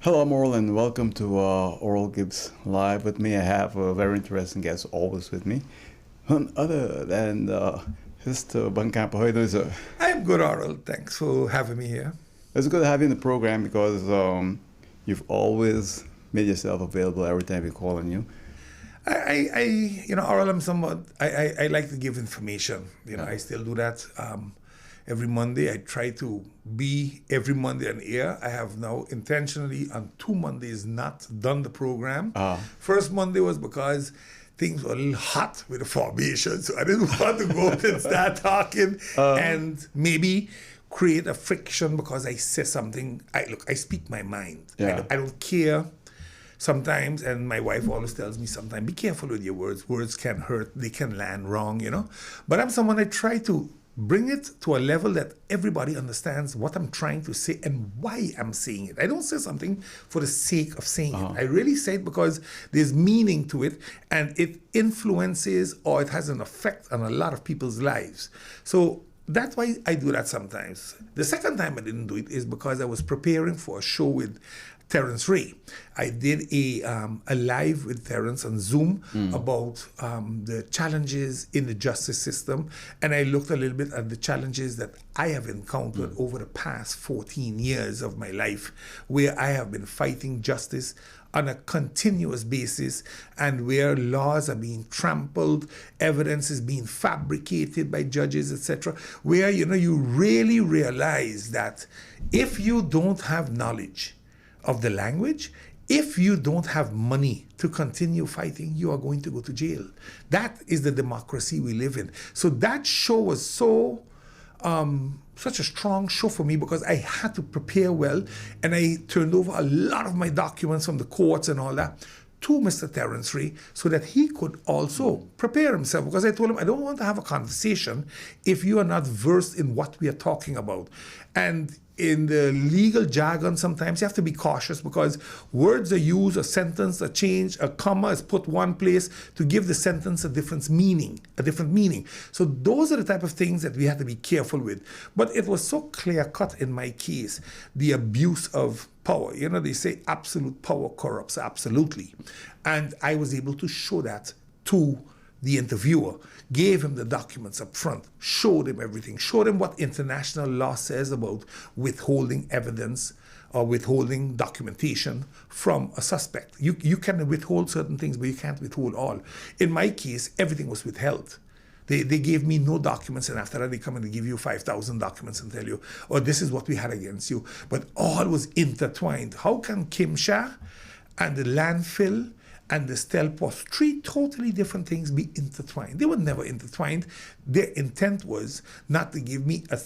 Hello, Oral, and welcome to Oral Gibbs Live. With me, I have a very interesting guest always with me. None other than Mr. Buncamper. How are you doing, sir? I'm good, Oral. Thanks for having me here. It's good to have you in the program because you've always made yourself available every time we call on you. Oral, I'm somewhat, I like to give information. I still do that. Every Monday, I try to be every Monday on air. I have now intentionally on 2 Mondays not done the program. First Monday was because things were a little hot with the formation, so I didn't want to go out and start talking and maybe create a friction because I say something. I speak my mind. Yeah. I don't care sometimes, and my wife always tells me sometimes, be careful with your words. Words can hurt. They can land wrong, But I'm someone I try to bring it to a level that everybody understands what I'm trying to say and why I'm saying it. I don't say something for the sake of saying it. I really say it because there's meaning to it and it influences or it has an effect on a lot of people's lives. So that's why I do that sometimes. The second time I didn't do it is because I was preparing for a show with Terence Ray. I did a live with Terence on Zoom about the challenges in the justice system, and I looked a little bit at the challenges that I have encountered over the past 14 years of my life, where I have been fighting justice on a continuous basis and where laws are being trampled, evidence is being fabricated by judges, etc., where you really realize that if you don't have knowledge of the language, if you don't have money to continue fighting, you are going to go to jail. That is the democracy we live in. So that show was such a strong show for me because I had to prepare well, and I turned over a lot of my documents from the courts and all that to Mr. Terence Ray so that he could also prepare himself, because I told him I don't want to have a conversation if you are not versed in what we are talking about. And in the legal jargon, sometimes you have to be cautious because words are used, a sentence are changed, a comma is put one place to give the sentence a different meaning. So those are the type of things that we have to be careful with. But it was so clear-cut in my case, the abuse of power. They say absolute power corrupts absolutely. And I was able to show that to the interviewer, gave him the documents up front, showed him everything, showed him what international law says about withholding evidence or withholding documentation from a suspect. You can withhold certain things, but you can't withhold all. In my case, everything was withheld. They gave me no documents, and after that they come and they give you 5,000 documents and tell you, oh, this is what we had against you. But all was intertwined. How can Kim Shah and the landfill and the Stelpos, 3 totally different things, be intertwined? They were never intertwined. Their intent was not to give me a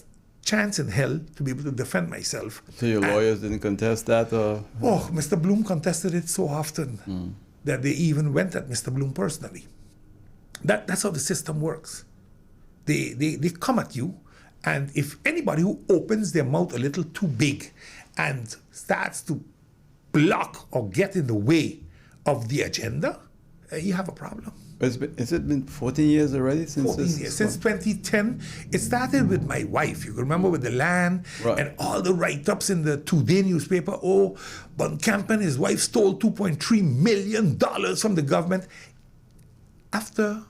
chance in hell to be able to defend myself. So your lawyers didn't contest that? Oh, Mr. Bloom contested it so often that they even went at Mr. Bloom personally. That's how the system works. They come at you, and if anybody who opens their mouth a little too big and starts to block or get in the way of the agenda, you have a problem. Has it been 14 years already? 14 years. Since 2010, it started with my wife. You can remember with the land and all the write-ups in the Today newspaper. Oh, Buncamper and his wife stole $2.3 million from the government. After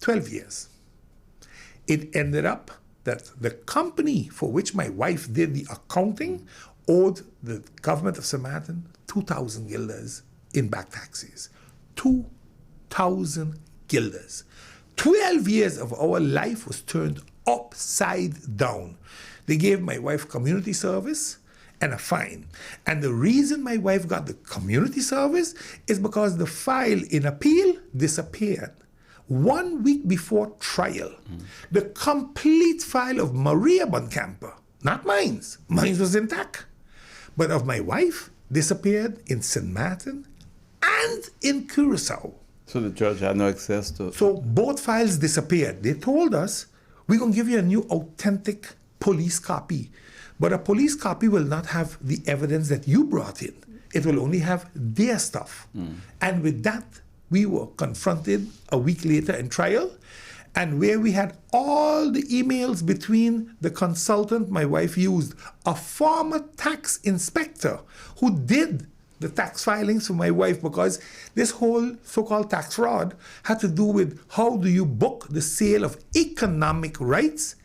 12 years, it ended up that the company for which my wife did the accounting owed the government of St. Martin 2,000 guilders in back taxes. 2,000 guilders. 12 years of our life was turned upside down. They gave my wife community service and a fine. And the reason my wife got the community service is because the file in appeal disappeared. 1 week before trial, the complete file of Maria Buncamper, not mine's was intact, but of my wife, disappeared in St. Martin and in Curacao. So the judge had no access to... So both files disappeared. They told us, we're going to give you a new authentic police copy. But a police copy will not have the evidence that you brought in. It will only have their stuff. And with that, we were confronted a week later in trial, and where we had all the emails between the consultant my wife used, a former tax inspector who did the tax filings for my wife, because this whole so-called tax fraud had to do with how do you book the sale of economic rights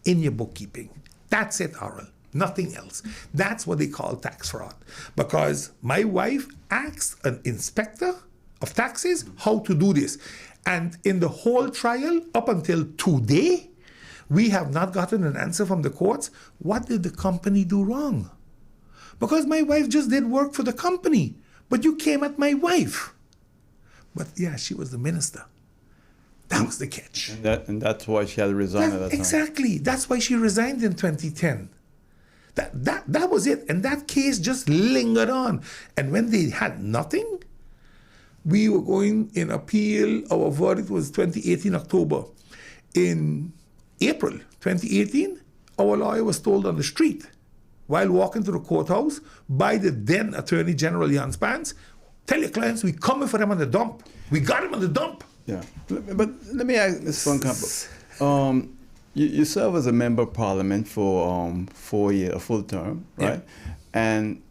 in your bookkeeping. That's it, Oral. Nothing else. That's what they call tax fraud. Because my wife asked an inspector of taxes how to do this. And in the whole trial, up until today, we have not gotten an answer from the courts. What did the company do wrong? Because my wife just did work for the company. But you came at my wife. But yeah, she was the minister. That was the catch. And that's why she had to resign at that time. Exactly. That's why she resigned in 2010. That was it. And that case just lingered on. And when they had nothing, we were going in appeal. Our verdict was 2018 October. In April 2018, our lawyer was told on the street while walking to the courthouse by the then Attorney General Jan Spence, tell your clients we're coming for them on the dump. We got him on the dump. Yeah. But let me ask Mr. Buncamper. You serve as a member of parliament for 4 years, a full term, right? Yeah. And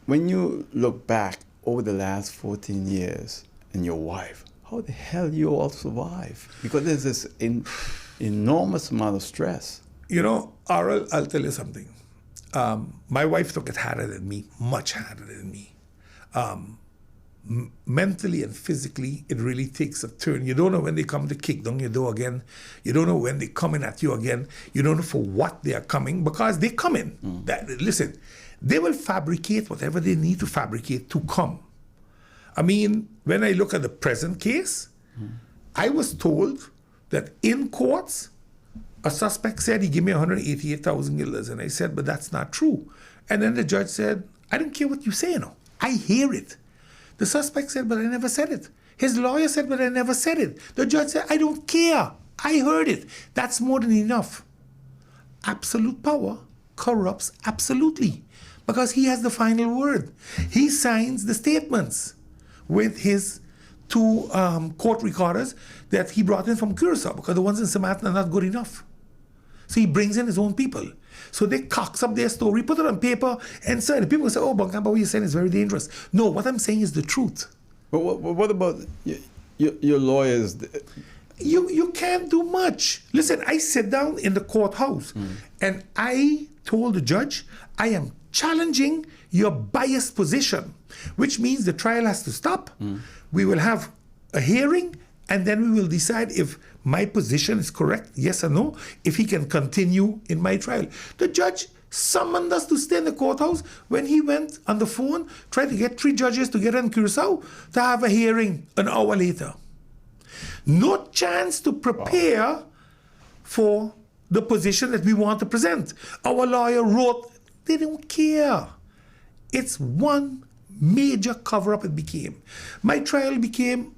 when you look back over the last 14 years and your wife, how the hell you all survive? Because there's this enormous amount of stress. You know, Aral, I'll tell you something. My wife took it harder than me, much harder than me. Mentally and physically, it really takes a turn. You don't know when they come to kick down your door again. You don't know when they're coming at you again. You don't know for what they are coming, because they come in. Listen, they will fabricate whatever they need to fabricate to come. I mean, when I look at the present case, I was told that in courts, a suspect said he gave me 188,000 guilders. And I said, but that's not true. And then the judge said, I don't care what you say, I hear it. The suspect said, but I never said it. His lawyer said, but I never said it. The judge said, I don't care. I heard it. That's more than enough. Absolute power corrupts absolutely, because he has the final word. He signs the statements with his two court recorders that he brought in from Curacao, because the ones in Samartan are not good enough. So he brings in his own people. So they cocks up their story, put it on paper, and sign it. People say, oh, Buncamper, what you're saying is very dangerous. No, what I'm saying is the truth. But what about your lawyers? You can't do much. Listen, I sit down in the courthouse, and I told the judge, I am challenging your biased position, which means the trial has to stop. We will have a hearing, and then we will decide if my position is correct, yes or no, if he can continue in my trial. The judge summoned us to stay in the courthouse when he went on the phone, tried to get 3 judges together in Curacao to have a hearing an hour later. No chance to prepare for the position that we want to present. Our lawyer wrote, they don't care. It's one major cover-up it became. My trial became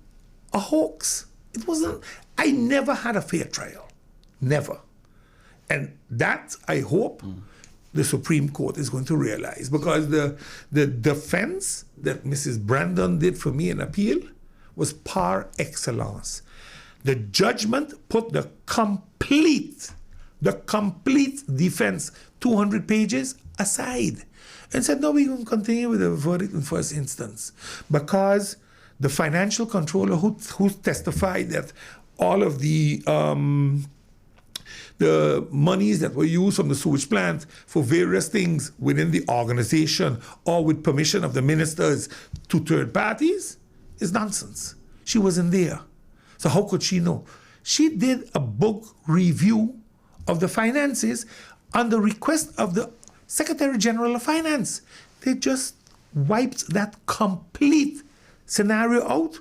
a hoax. It wasn't. I never had a fair trial. Never. And that, I hope, the Supreme Court is going to realize, because the defense that Mrs. Brandon did for me in appeal was par excellence. The judgment put the complete defense, 200 pages, aside, and said, no, we're going to continue with the verdict in first instance, because the financial controller who testified that all of the monies that were used from the sewage plant for various things within the organization or with permission of the ministers to third parties is nonsense. She wasn't there. So how could she know? She did a book review of the finances on the request of the Secretary General of Finance. They just wiped that complete scenario out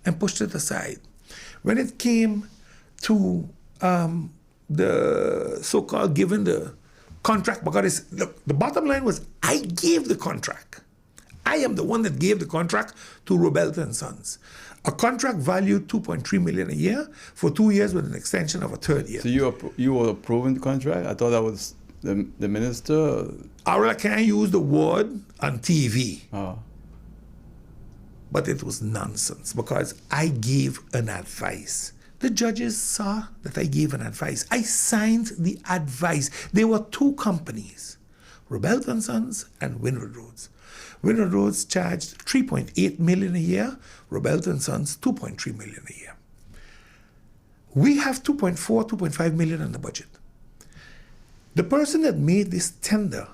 and pushed it aside. When it came to the so-called giving the contract, because the bottom line was, I gave the contract. I am the one that gave the contract to Roberta and Sons. A contract valued $2.3 million a year for 2 years with an extension of a third year. So you were approving the contract? I thought that was the minister. I can't use the word on TV. Oh. But it was nonsense, because I gave an advice. The judges saw that I gave an advice. I signed the advice. There were 2 companies, Rebelt & Sons and Windward Roads. Windward Roads charged $3.8 million a year, Rebelt & Sons $2.3 million a year. We have $2.5 million in the budget. The person that made this tender,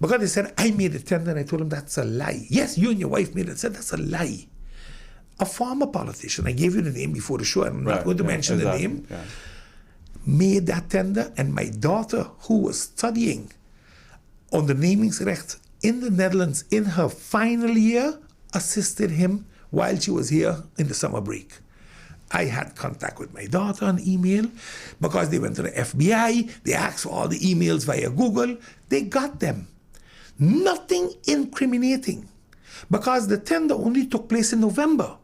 because they said, I made a tender, and I told them that's a lie. Yes, you and your wife made it. I said, that's a lie. A former politician, I gave you the name before the show, and I'm not going to mention the name, made that tender, and my daughter, who was studying on the namingsrecht in the Netherlands in her final year, assisted him while she was here in the summer break. I had contact with my daughter on email because they went to the FBI, they asked for all the emails via Google, they got them. Nothing incriminating because the tender only took place in November.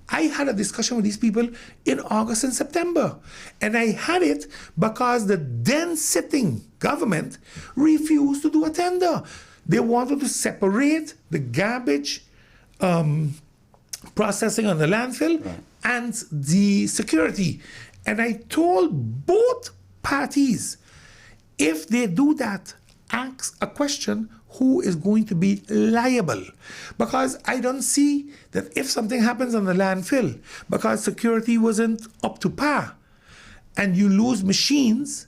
I had a discussion with these people in August and September. And I had it because the then sitting government refused to do a tender. They wanted to separate the garbage processing on the landfill and the security. And I told both parties, if they do that, ask a question, who is going to be liable? Because I don't see that if something happens on the landfill, because security wasn't up to par, and you lose machines,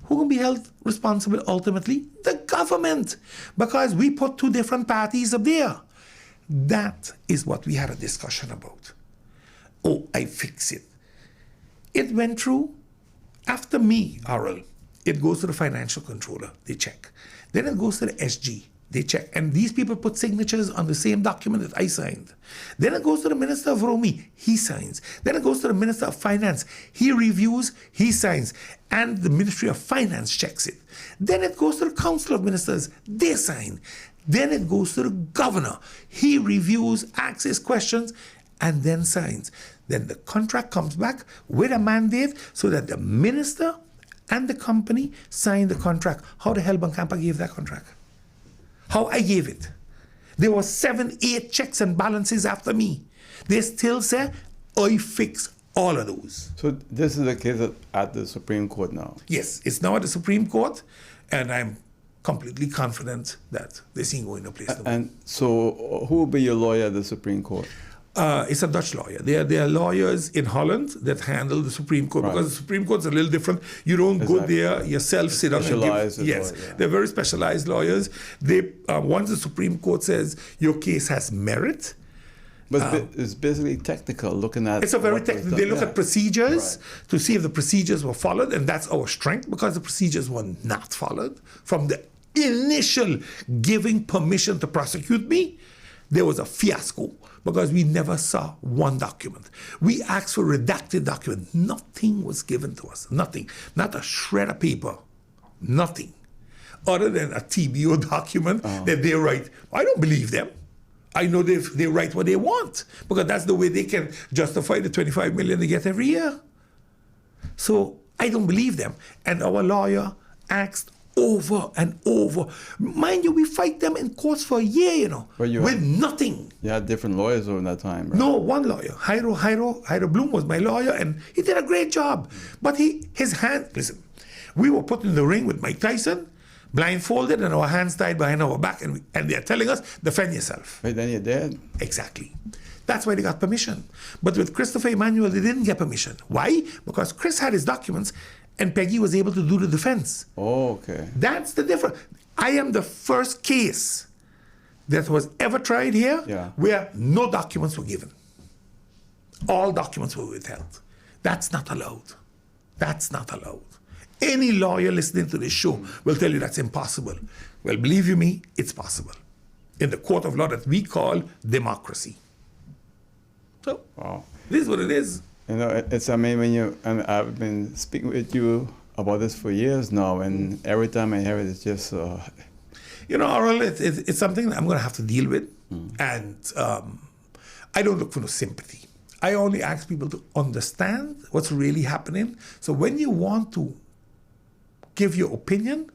who can be held responsible ultimately? The government, because we put two different parties up there. That is what we had a discussion about. Oh, I fix it. It went through, after me, Oral, it goes to the financial controller, they check. Then it goes to the SG, they check. And these people put signatures on the same document that I signed. Then it goes to the Minister of Romy, he signs. Then it goes to the Minister of Finance, he reviews, he signs. And the Ministry of Finance checks it. Then it goes to the Council of Ministers, they sign. Then it goes to the Governor, he reviews, asks his questions, and then signs. Then the contract comes back with a mandate so that the Minister and the company signed the contract. How the hell Buncamper gave that contract? How I gave it? There were 7, 8 checks and balances after me. They still say, I fix all of those. So this is the case at the Supreme Court now? Yes, it's now at the Supreme Court, and I'm completely confident that this ain't going to place. And so who will be your lawyer at the Supreme Court? It's a Dutch lawyer. There are lawyers in Holland that handle the Supreme Court because the Supreme Court's a little different. You don't go there yourself, sit down and give. Yes, they're very specialized lawyers. They once the Supreme Court says your case has merit. But it's basically technical, looking at. It's a very technical. They look at procedures to see if the procedures were followed, and that's our strength because the procedures were not followed from the initial giving permission to prosecute me. There was a fiasco because we never saw one document. We asked for redacted document. Nothing was given to us. Nothing. Not a shred of paper. Nothing. Other than a TBO document that they write. I don't believe them. I know they write what they want because that's the way they can justify the $25 million they get every year. So I don't believe them. And our lawyer asked over and over. Mind you, we fight them in courts for a year, with nothing. You had different lawyers over that time, right? No, one lawyer. Hyro Bloom was my lawyer, and he did a great job. But his hand, listen, we were put in the ring with Mike Tyson, blindfolded and our hands tied behind our back, and they're telling us, defend yourself. Right, then you're dead. Exactly. That's why they got permission. But with Christopher Emmanuel, they didn't get permission. Why? Because Chris had his documents, and Peggy was able to do the defense. Oh, okay. That's the difference. I am the first case that was ever tried here where no documents were given. All documents were withheld. That's not allowed. That's not allowed. Any lawyer listening to this show will tell you that's impossible. Well, believe you me, it's possible. In the court of law that we call democracy. So, this is what it is. It's amazing and I've been speaking with you about this for years now, and every time I hear it, it's just... Oral, it's something that I'm going to have to deal with, and I don't look for no sympathy. I only ask people to understand what's really happening. So when you want to give your opinion,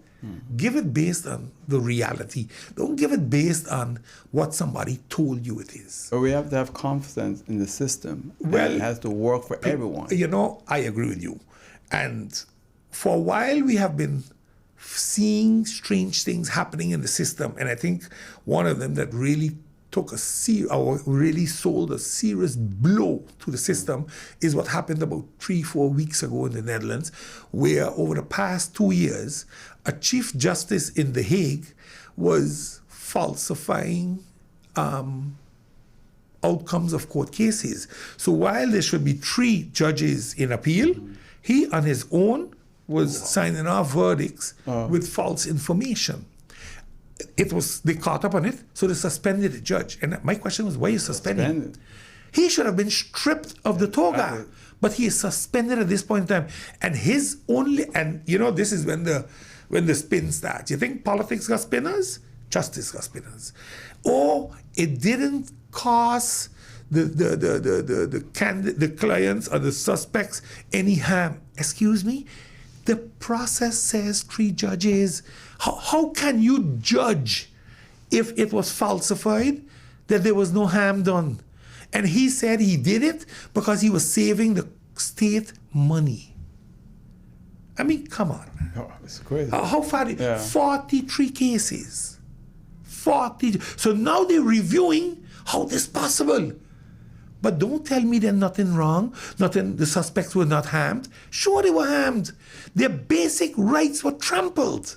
give it based on the reality. Don't give it based on what somebody told you it is. But we have to have confidence in the system. Well, it has to work for everyone. I agree with you. And for a while, we have been seeing strange things happening in the system. And I think one of them that really took or really sold a serious blow to the system is what happened about 3-4 weeks ago in the Netherlands, where over the past 2 years, a Chief Justice in The Hague was falsifying outcomes of court cases. So while there should be 3 judges in appeal, he on his own was signing off verdicts with false information. They caught up on it, so they suspended the judge. And my question was, why are you suspending him? He should have been stripped of the toga, but he is suspended at this point in time. And this is when the spin starts. You think politics got spinners? Justice got spinners. Or it didn't cost the clients or the suspects any harm. Excuse me? The process says 3 judges. How can you judge if it was falsified that there was no harm done? And he said he did it because he was saving the state money. I mean, come on. Oh, it's crazy. How far? 43 cases. 40. So now they're reviewing how this is possible. But don't tell me there's nothing wrong, the suspects were not harmed. Sure, they were harmed. Their basic rights were trampled.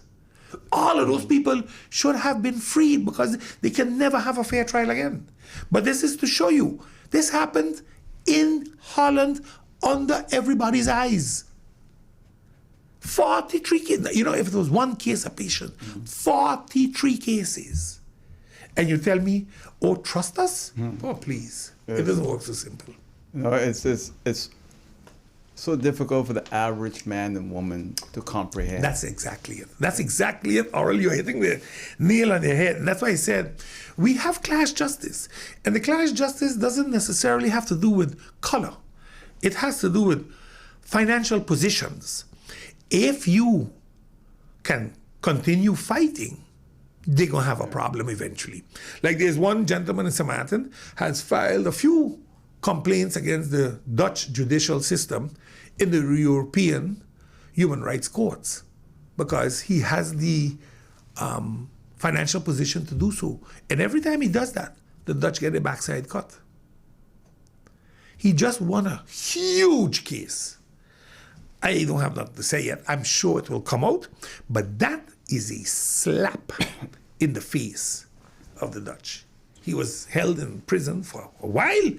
All of those people should have been freed because they can never have a fair trial again. But this is to show you, this happened in Holland under everybody's eyes. 43 cases. If it was 1 case a patient, 43 cases. And you tell me, oh, trust us? Oh, please. It doesn't work so simple. No, it's so difficult for the average man and woman to comprehend. That's exactly it. Oral, you're hitting the nail on the head. And that's why I said we have class justice. And the class justice doesn't necessarily have to do with color. It has to do with financial positions. If you can continue fighting, they're going to have a problem eventually. Like there's one gentleman in St. Martin has filed a few complaints against the Dutch judicial system in the European human rights courts because he has the financial position to do so. And every time he does that, the Dutch get a backside cut. He just won a huge case. I don't have nothing to say yet. I'm sure it will come out. But that is a slap in the face of the Dutch. He was held in prison for a while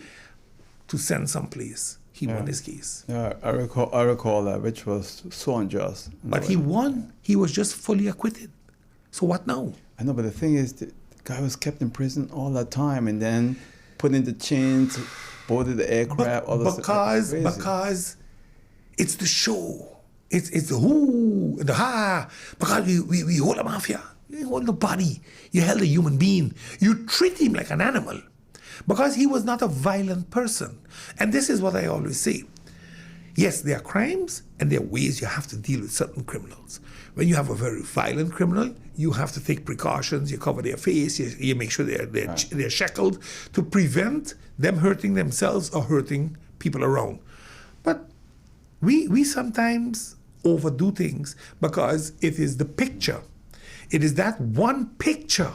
to send someplace. He won his case. Yeah, I recall that, which was so unjust. But he won. He was just fully acquitted. So what now? I know, but the thing is, the guy was kept in prison all that time and then put into chains, boarded the aircraft, all this stuff. Because it's the show. It's the who, the ha. Because we hold a mafia. You hold nobody. You held a human being. You treat him like an animal. Because he was not a violent person. And this is what I always say. Yes, there are crimes and there are ways you have to deal with certain criminals. When you have a very violent criminal, you have to take precautions. You cover their face. You make sure they're shackled to prevent them hurting themselves or hurting people around. But we sometimes overdo things because it is the picture. It is that one picture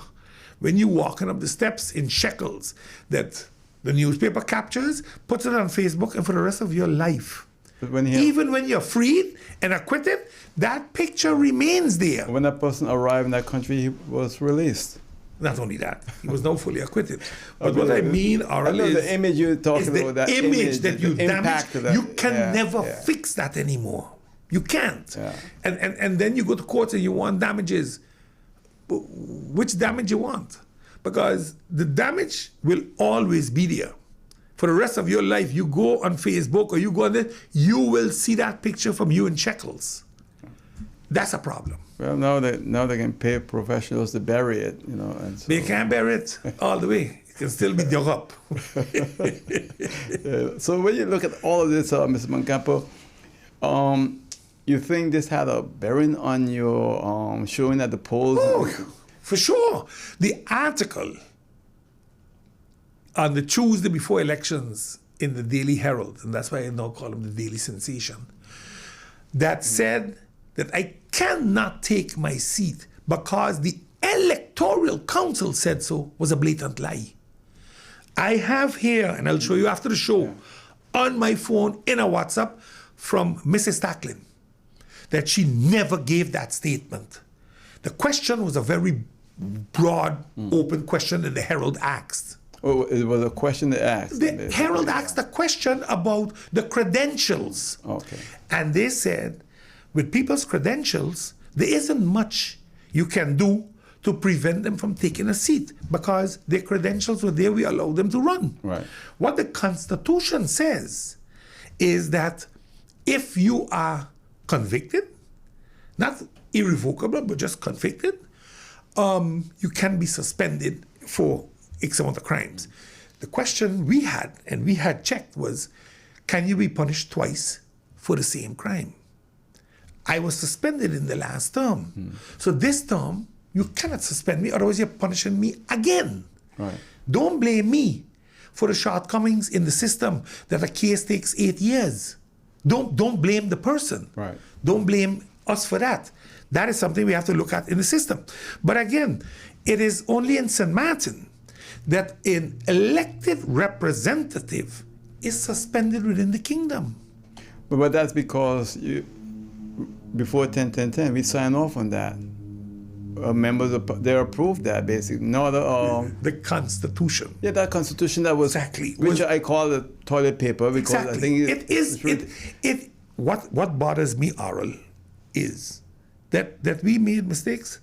when you're walking up the steps in shekels that the newspaper captures, puts it on Facebook, and for the rest of your life. Even when you're freed and acquitted, that picture remains there. When that person arrived in that country, he was released. Not only that, he was now fully acquitted. But what I mean, Oral, is the image you're talking about, that image that you damage. You can never Yeah. fix that anymore. You can't. Yeah. And then you go to court and you want damages. Which damage you want? Because the damage will always be there. For the rest of your life, you go on Facebook or you go on there, you will see that picture from you in shekels. That's a problem. Well, now they can pay professionals to bury it, And so, They can't bury it all the way. It can still be dug up. Yeah. So when you look at all of this, Mr. Buncamper, you think this had a bearing on your showing at the polls? Oh, for sure. The article on the Tuesday before elections in the Daily Herald, and that's why I now call them the Daily Sensation, that said that I cannot take my seat because the Electoral Council said so was a blatant lie. I have here, and I'll show you after the show, on my phone in a WhatsApp from Mrs. Stacklin, that she never gave that statement. The question was a very broad, open question that the Herald asked. Oh, it was a question they asked. The Herald asked a question about the credentials. Okay. And they said, with people's credentials, there isn't much you can do to prevent them from taking a seat because their credentials were there, we allowed them to run. Right. What the Constitution says is that if you are convicted, not irrevocable, but just convicted, you can be suspended for X amount of crimes. The question we had, and we had checked, was, can you be punished twice for the same crime? I was suspended in the last term. So this term, you cannot suspend me, otherwise you're punishing me again. Right. Don't blame me for the shortcomings in the system that a case takes 8 years. Don't blame the person. Right. Don't blame us for that. That is something we have to look at in the system. But again, it is only in St. Martin that an elected representative is suspended within the kingdom. But that's because before 10-10-10, we signed off on that. Members they approved that basically. No other. The Constitution. Yeah, that Constitution that was Exactly. which I call the toilet paper because Exactly. I think It is. What bothers me, Oral, is that we made mistakes.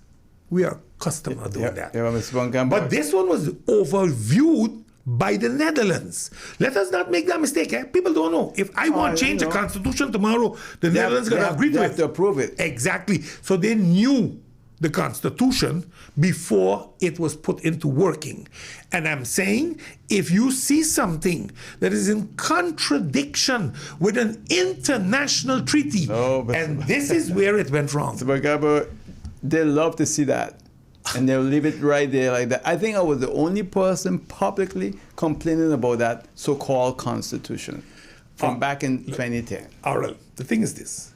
We are accustomed to doing that. Yeah, Mr. Buncamper. But this one was overviewed by the Netherlands. Let us not make that mistake. People don't know. If I want to change the Constitution tomorrow, the Netherlands going to agree to it. They have to approve it. Exactly. So they knew the Constitution before it was put into working. And I'm saying, if you see something that is in contradiction with an international treaty, and this is where it went wrong. Mr. Buncamper, they love to see that. And they'll leave it right there like that. I think I was the only person publicly complaining about that so-called Constitution from back in 2010. Oral, the thing is this.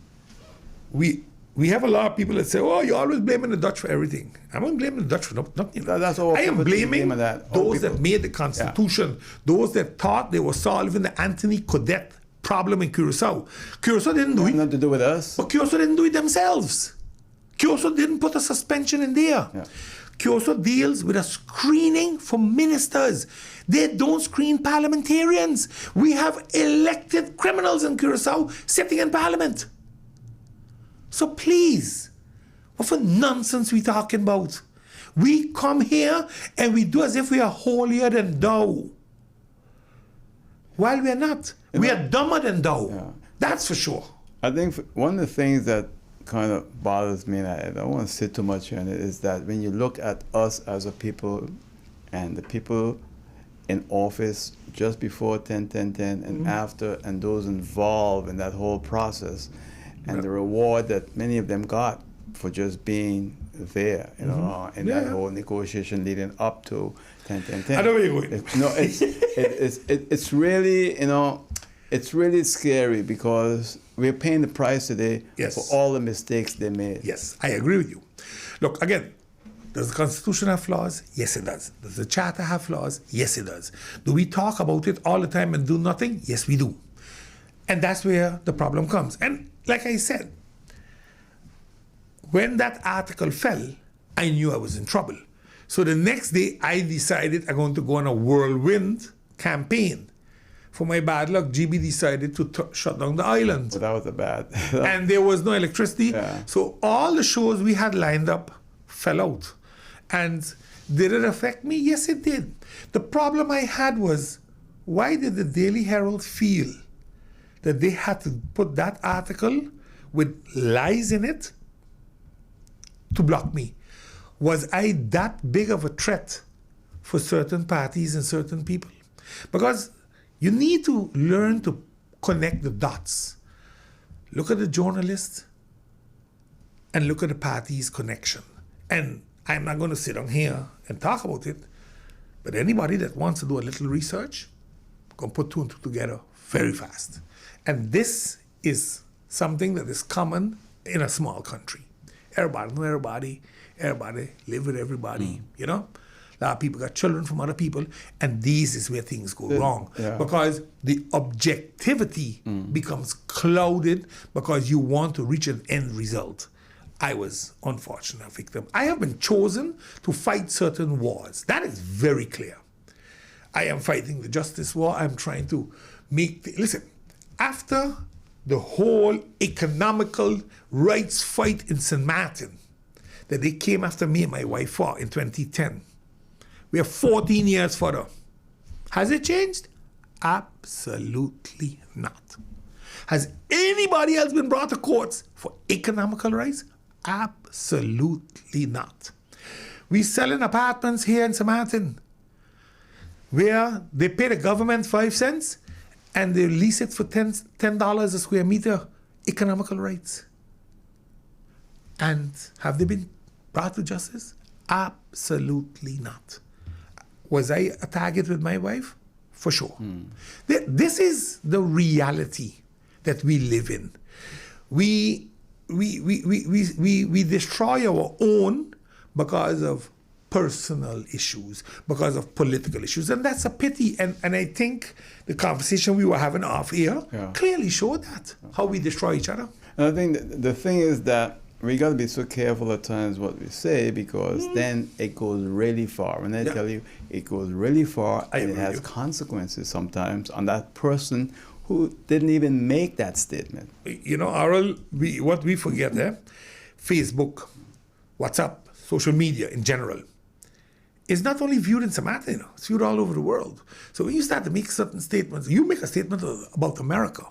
We have a lot of people that say, oh, you're always blaming the Dutch for everything. I'm not blaming the Dutch for nothing. That's all. I am blaming those that made the Constitution, those that thought they were solving the Anthony Codet problem in Curacao. Curacao didn't do it. Nothing to do with us. But Curacao didn't do it themselves. Curacao didn't put a suspension in there. Yeah. Curacao deals with a screening for ministers. They don't screen parliamentarians. We have elected criminals in Curacao sitting in parliament. So please, what for nonsense we talking about? We come here and we do as if we are holier than thou. While we are not. We are dumber than thou. Yeah. That's for sure. I think one of the things that kind of bothers me, and I don't want to say too much on it, is that when you look at us as a people and the people in office just before 10-10-10 and after, and those involved in that whole process, and the reward that many of them got for just being there, you know, in that whole negotiation leading up to 10-10-10. I know where you're going. It's really, you know, it's really scary because we're paying the price today for all the mistakes they made. Yes, I agree with you. Look, again, does the Constitution have flaws? Yes, it does. Does the Charter have flaws? Yes, it does. Do we talk about it all the time and do nothing? Yes, we do. And that's where the problem comes. And like I said, when that article fell, I knew I was in trouble. So the next day, I decided I'm going to go on a whirlwind campaign. For my bad luck, GB decided to shut down the island. So that was a bad. And there was no electricity. Yeah. So all the shows we had lined up fell out. And did it affect me? Yes, it did. The problem I had was, why did the Daily Herald feel that they had to put that article with lies in it to block me? Was I that big of a threat for certain parties and certain people? Because you need to learn to connect the dots. Look at the journalist and look at the party's connection. And I'm not going to sit on here and talk about it, but anybody that wants to do a little research can put two and two together very fast. And this is something that is common in a small country. Everybody know everybody. Everybody live with everybody, you know? A lot of people got children from other people, and this is where things go wrong. Yeah. Because the objectivity becomes clouded because you want to reach an end result. I was unfortunate victim. I have been chosen to fight certain wars. That is very clear. I am fighting the justice war. I'm trying to listen, after the whole economical rights fight in St. Martin that they came after me and my wife for in 2010, we are 14 years further. Has it changed? Absolutely not. Has anybody else been brought to courts for economical rights? Absolutely not. We selling apartments here in St. Martin where they pay the government 5 cents and they lease it for $10 a square meter. Economical rights. And have they been brought to justice? Absolutely not. Was I a target with my wife? For sure. This is the reality that we live in. We destroy our own because of personal issues, because of political issues, and that's a pity. And I think the conversation we were having off air clearly showed that, how we destroy each other. And I think the thing is that we got to be so careful at times what we say, because then it goes really far. When I tell you it goes really far, and it has consequences sometimes on that person who didn't even make that statement. You know, Aral, what we forget, Facebook, WhatsApp, social media in general, is not only viewed in St. Martin, you know, it's viewed all over the world. So when you start to make certain statements, you make a statement about America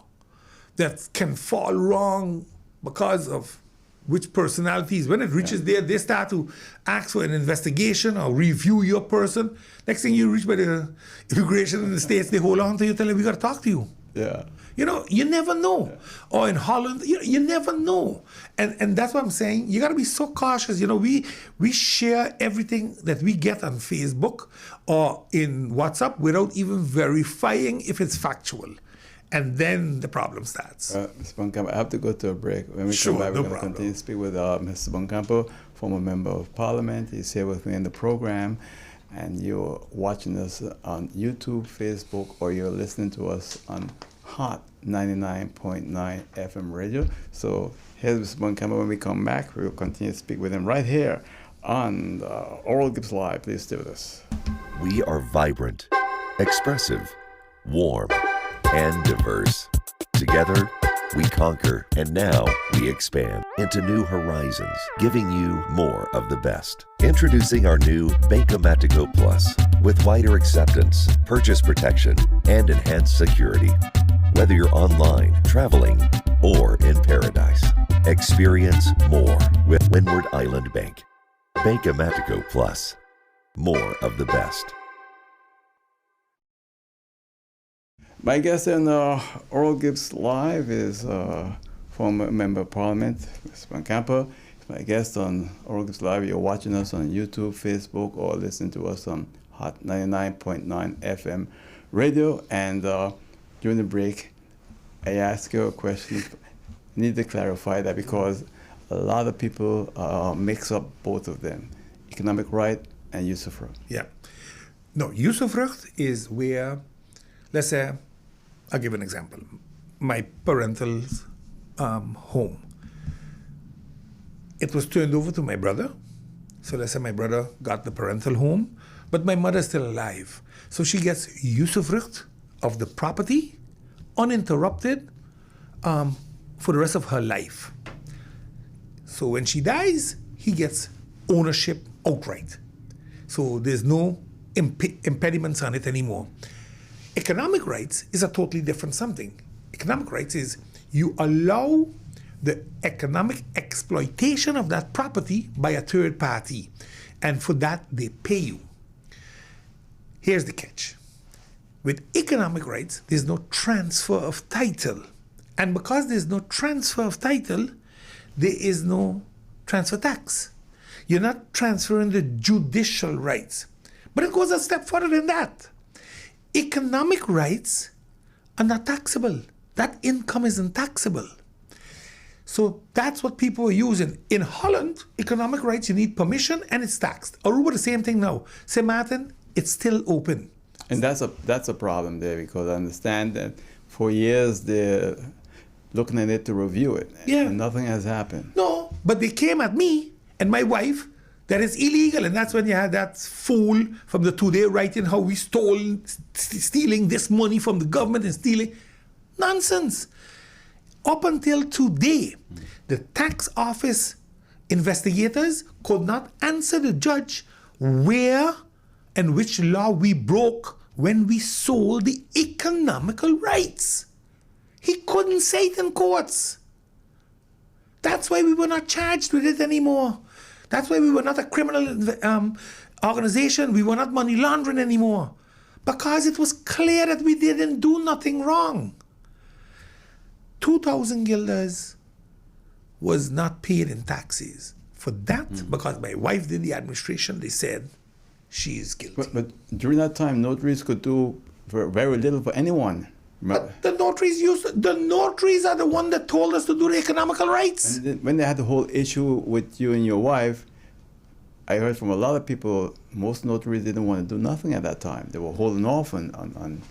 that can fall wrong because of which personalities, when it reaches there, they start to ask for an investigation or review your person. Next thing you reach by the immigration in the States, they hold on to you, tell you, we got to talk to you. Yeah. You know, you never know. Or in Holland, you never know. And that's what I'm saying. You got to be so cautious. You know, we share everything that we get on Facebook or in WhatsApp without even verifying if it's factual. And then the problem starts. Mr. Buncamper, I have to go to a break. When we come back, we're going to continue to speak with Mr. Buncamper, former member of Parliament. He's here with me in the program. And you're watching us on YouTube, Facebook, or you're listening to us on Hot 99.9 FM radio. So here's Mr. Buncamper. When we come back, we'll continue to speak with him right here on Oral Gibbs Live. Please stay with us. We are vibrant, expressive, warm, and diverse. Together, we conquer, and now we expand into new horizons, giving you more of the best. Introducing our new Buncamper Plus with wider acceptance, purchase protection, and enhanced security. Whether you're online, traveling, or in paradise, experience more with Windward Island Bank. Buncamper Plus, more of the best. My guest in Oral Gibbs Live is former Member of Parliament, Mr. Buncamper. My guest on Oral Gibbs Live. You're watching us on YouTube, Facebook, or listening to us on Hot 99.9 FM radio. And during the break, I asked you a question. I need to clarify that because a lot of people mix up both of them, economic right and usufruct. Yeah. No, usufruct is where, let's say, I'll give an example. My parental home. It was turned over to my brother. So let's say my brother got the parental home, but my mother's still alive. So she gets usufruct of the property, uninterrupted, for the rest of her life. So when she dies, he gets ownership outright. So there's no impediments on it anymore. Economic rights is a totally different something. Economic rights is you allow the economic exploitation of that property by a third party. And for that, they pay you. Here's the catch. With economic rights, there's no transfer of title. And because there's no transfer of title, there is no transfer tax. You're not transferring the judicial rights. But it goes a step further than that. Economic rights are not taxable. That income isn't taxable. So that's what people were using. In Holland, economic rights, you need permission and it's taxed. Aruba, the same thing now. St. Martin, it's still open. And that's a problem there, because I understand that for years they're looking at it to review it. Yeah. And nothing has happened. No, but they came at me and my wife that is illegal. And that's when you had that fool from the Today writing how we stealing this money from the government and stealing. Nonsense. Up until today, the tax office investigators could not answer the judge where and which law we broke when we sold the economical rights. He couldn't say it in courts. That's why we were not charged with it anymore. That's why we were not a criminal organization. We were not money laundering anymore. Because it was clear that we didn't do nothing wrong. 2,000 guilders was not paid in taxes. For that, because my wife did the administration, they said she is guilty. But during that time, notaries could do very little for anyone. But the notaries are the one that told us to do the economical rights. And then when they had the whole issue with you and your wife, I heard from a lot of people, most notaries didn't want to do nothing at that time. They were holding off on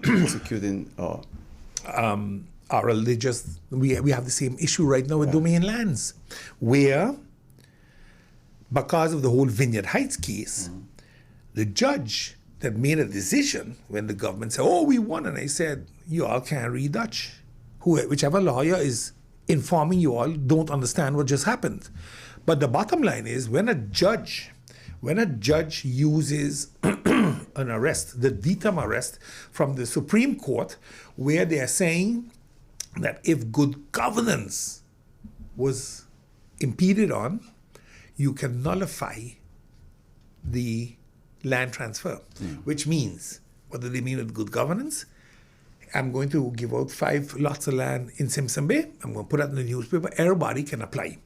prosecuting. Our religious, we have the same issue right now with domain lands, where, because of the whole Vineyard Heights case, the judge that made a decision when the government said, oh, we won, and I said, you all can't read Dutch. Whichever lawyer is informing you all don't understand what just happened. But the bottom line is, when a judge uses an arrest, the DTAM arrest from the Supreme Court, where they are saying that if good governance was impeded on, you can nullify the land transfer, which means, what do they mean with good governance? I'm going to give out 5 lots of land in Simpson Bay. I'm going to put that in the newspaper. Everybody can apply.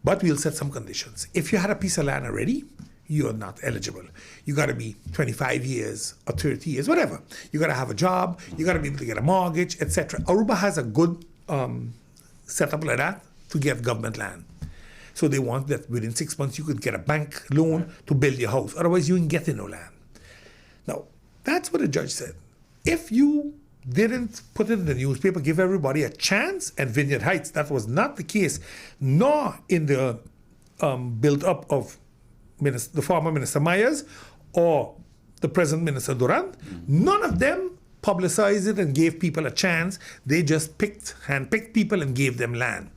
But we'll set some conditions. If you had a piece of land already, you're not eligible. You got to be 25 years or 30 years, whatever. You got to have a job. You got to be able to get a mortgage, etc. Aruba has a good setup like that to get government land. So they want that within 6 months you could get a bank loan to build your house. Otherwise, you ain't getting no land. Now, that's what the judge said. If you didn't put it in the newspaper, give everybody a chance, and Vineyard Heights, that was not the case, nor in the build-up of the former Minister Myers or the present Minister Durand. None of them publicized it and gave people a chance. They just handpicked people and gave them land.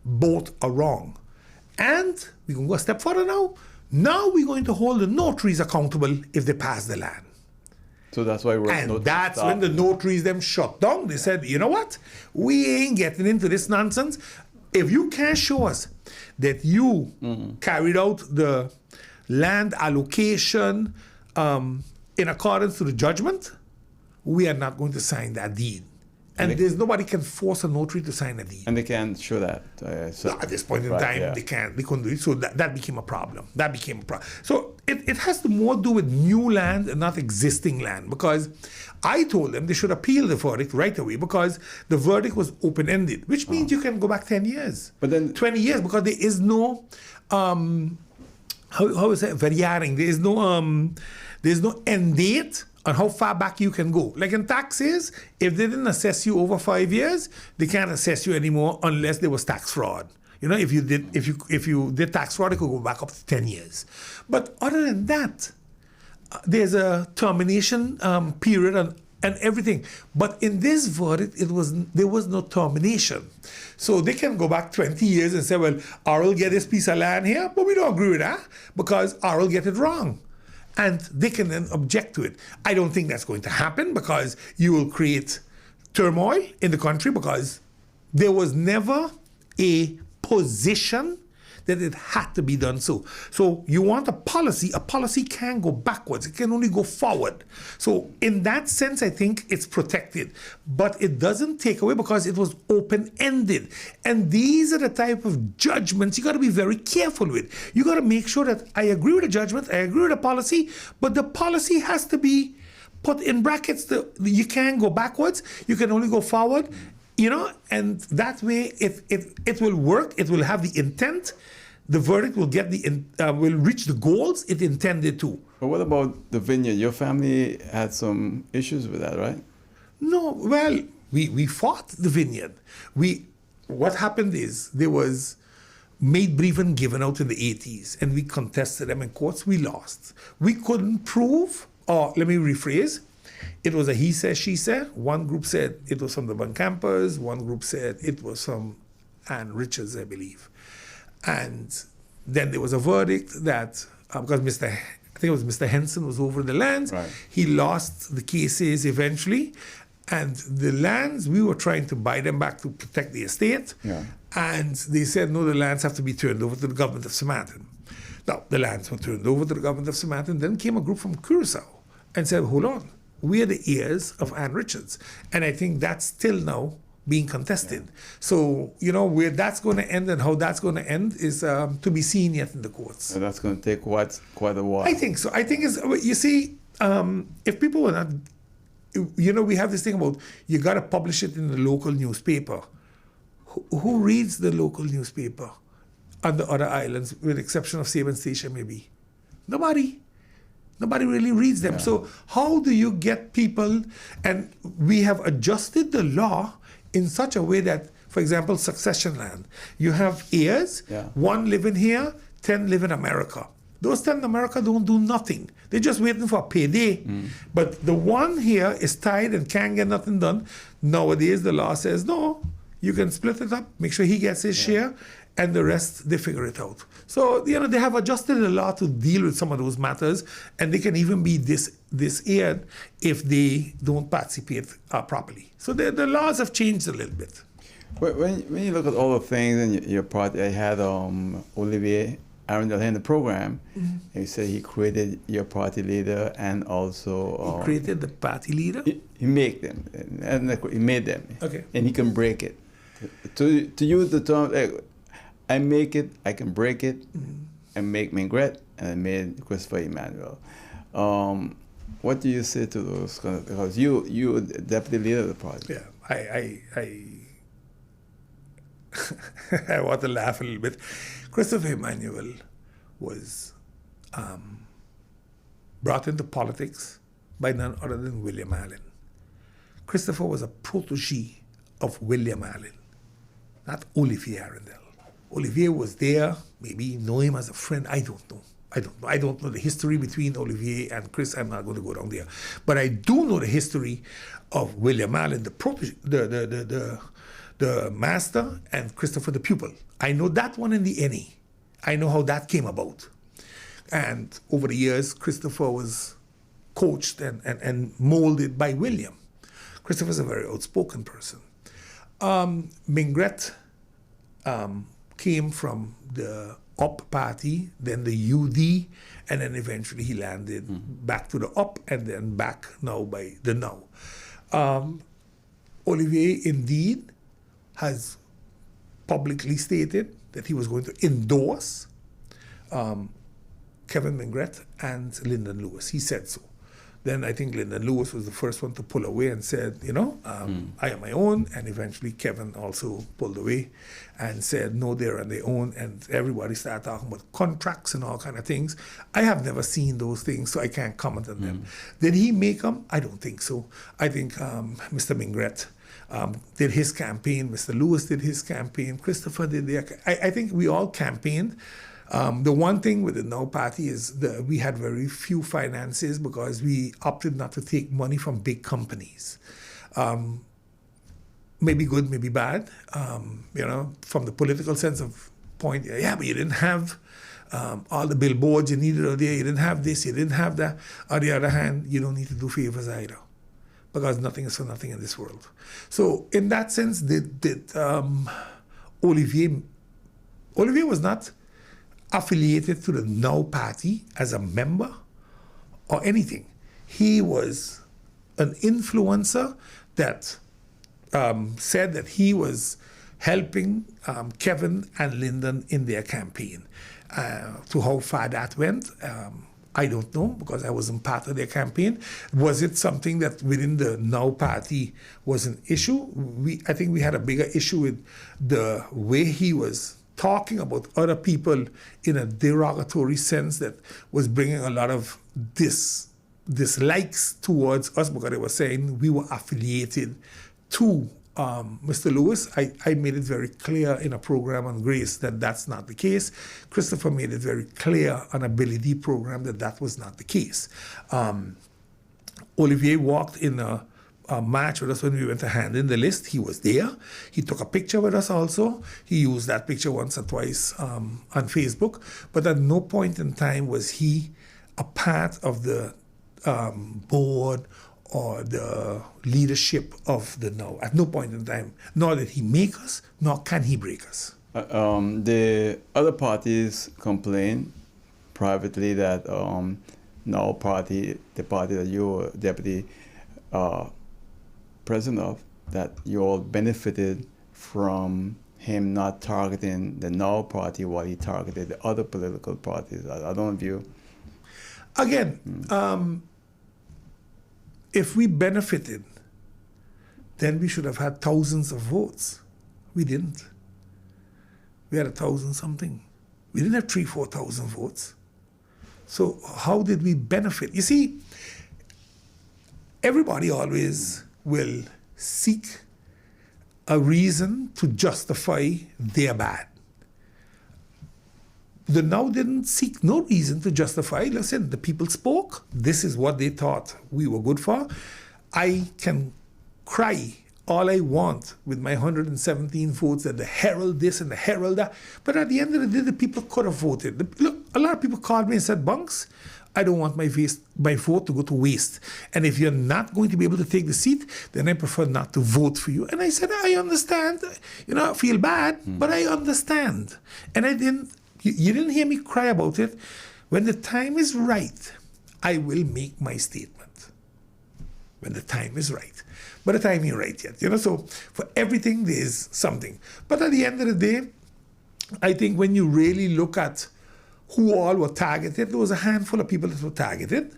Both are wrong. And we can go a step further now. Now we're going to hold the notaries accountable if they pass the land. So that's why that's when the notaries them shut down. They said, you know what? We ain't getting into this nonsense. If you can't show us that you carried out the land allocation in accordance to the judgment, we are not going to sign that deed. And there's nobody can force a notary to sign a deed. And they can't show that. At this point in time, they couldn't do it. So that became a problem. So it has to more do with new land and not existing land. Because I told them they should appeal the verdict right away, because the verdict was open-ended, which means you can go back 10 years. But then 20 years, because there is no how is it? Variating. There's no end date on how far back you can go. Like in taxes, if they didn't assess you over 5 years, they can't assess you anymore unless there was tax fraud. You know, if you did tax fraud, it could go back up to 10 years. But other than that, there's a termination period and everything. But in this verdict, there was no termination. So they can go back 20 years and say, well, Arl get this piece of land here, but we don't agree with that because Arl get it wrong. And they can then object to it. I don't think that's going to happen, because you will create turmoil in the country, because there was never a position that it had to be done so. So you want a policy can't go backwards. It can only go forward. So in that sense, I think it's protected. But it doesn't take away, because it was open-ended. And these are the type of judgments you got to be very careful with. You got to make sure that I agree with the judgment, I agree with the policy, but the policy has to be put in brackets. You can't go backwards. You can only go forward. and that way, if it will work, it will have the intent. The verdict will will reach the goals it intended to. But what about the vineyard? Your family had some issues with that, right? No, well, we fought the vineyard. What happened is there was made briefen given out in the 80s, and we contested them in courts. We lost. We couldn't prove, or let me rephrase, it was a he said, she said. One group said it was from the Buncampers. One group said it was from Ann Richards, I believe. And then there was a verdict that, because I think it was Mr. Henson was over the lands, right. He lost the cases eventually. And the lands, we were trying to buy them back to protect the estate. Yeah. And they said, no, the lands have to be turned over to the government of Samartan. Now, the lands were turned over to the government of Samartan. Then came a group from Curacao and said, hold on, we are the heirs of Ann Richards. And I think that's still now being contested. Yeah. So, where that's going to end and how that's going to end is to be seen yet in the courts. So that's going to take quite a while. I think so. I think you see, if people were not, we have this thing about you got to publish it in the local newspaper. Who reads the local newspaper on the other islands, with the exception of Saban Station, maybe? Nobody. Nobody really reads them. Yeah. So how do you get people? And we have adjusted the law in such a way that, for example, succession land. You have heirs, yeah. 1 living here, 10 live in America. Those 10 in America don't do nothing. They're just waiting for a payday. But the one here is tied and can't get nothing done. Nowadays, the law says, no, you can split it up, make sure he gets his share, and the rest, they figure it out. So, they have adjusted the law to deal with some of those matters, and they can even be disaired if they don't participate properly. So the laws have changed a little bit. When you look at all the things in your party, I had Olivier Arundel in the program. Mm-hmm. He said he created your party leader and also... he created the party leader? He made them. And he made them. Okay. And he can break it. To use the term, I make it, I can break it, I make Maingrette, and I made Christopher Emmanuel. What do you say to those kind of, because you deputy leader of the party? Yeah, I want to laugh a little bit. Christopher Emmanuel was brought into politics by none other than William Allen. Christopher was a protege of William Allen, not Olivier Arundel. Olivier was there, maybe know him as a friend, I don't know. I don't know the history between Olivier and Chris. I'm not going to go down there. But I do know the history of William Allen, the protege, the master, and Christopher the pupil. I know that one in the NE. I know how that came about. And over the years, Christopher was coached and molded by William. Christopher's a very outspoken person. Maingrette came from the UP party, then the UD, and then eventually he landed back to the UP and then back now by the now. Olivier indeed has publicly stated that he was going to endorse Kevin Maingrette and Lyndon Lewis. He said so. Then I think Lyndon Lewis was the first one to pull away and said, I am my own. And eventually Kevin also pulled away and said, no, they're on their own. And everybody started talking about contracts and all kind of things. I have never seen those things, so I can't comment on them. Did he make them? I don't think so. I think Mr. Maingrette did his campaign. Mr. Lewis did his campaign. Christopher did their I think we all campaigned. The one thing with the Now Party is we had very few finances because we opted not to take money from big companies. Maybe good, maybe bad. From the political sense of point, yeah, but you didn't have all the billboards you needed out there. You didn't have this, you didn't have that. On the other hand, you don't need to do favors either, because nothing is for nothing in this world. So in that sense, did Olivier was not affiliated to the Now Party as a member or anything. He was an influencer that said that he was helping Kevin and Lyndon in their campaign. To how far that went, I don't know, because I wasn't part of their campaign. Was it something that within the Now Party was an issue? I think we had a bigger issue with the way he was talking about other people in a derogatory sense that was bringing a lot of dislikes towards us, because they were saying we were affiliated to Mr. Lewis. I made it very clear in a program on Grace that that's not the case. Christopher made it very clear on a Billy D program that that was not the case. Olivier walked in a march with us when we went to hand in the list. He was there. He took a picture with us also. He used that picture once or twice on Facebook. But at no point in time was he a part of the board or the leadership of the Now. At no point in time. Nor did he make us, nor can he break us. The other parties complain privately that Now Party, the party that you were deputy president of, that you all benefited from him not targeting the Now Party while he targeted the other political parties. I don't view. Again, if we benefited, then we should have had thousands of votes. We didn't. We had 1,000 something. We didn't have 3,000-4,000 votes. So how did we benefit? You see, everybody always will seek a reason to justify their bad. The Now didn't seek no reason to justify. Listen, the people spoke. This is what they thought we were good for. I can cry all I want with my 117 votes that the Herald this and the Herald that. But at the end of the day, the people could have voted. Look, a lot of people called me and said, Bunks, I don't want my vote to go to waste. And if you're not going to be able to take the seat, then I prefer not to vote for you. And I said, I understand. I feel bad, but I understand. And I didn't. You didn't hear me cry about it. When the time is right, I will make my statement. When the time is right. But the time ain't right yet. So for everything, there's something. But at the end of the day, I think when you really look at who all were targeted, there was a handful of people that were targeted.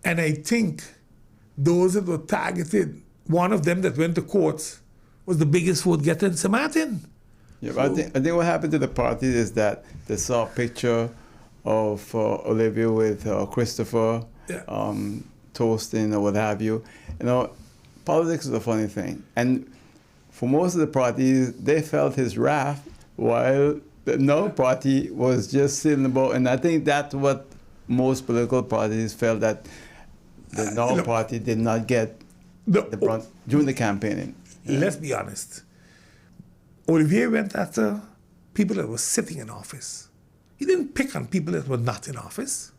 And I think those that were targeted, one of them that went to court was the biggest vote getter in St. Martin. Yeah, but I think what happened to the party is that they saw a picture of Olivia with Christopher toasting or what have you. Politics is a funny thing. And for most of the parties, they felt his wrath while the No Party was just sitting about. And I think that's what most political parties felt, that the No Party did not get the brunt during the campaigning. Let's be honest. Olivier went after people that were sitting in office. He didn't pick on people that were not in office.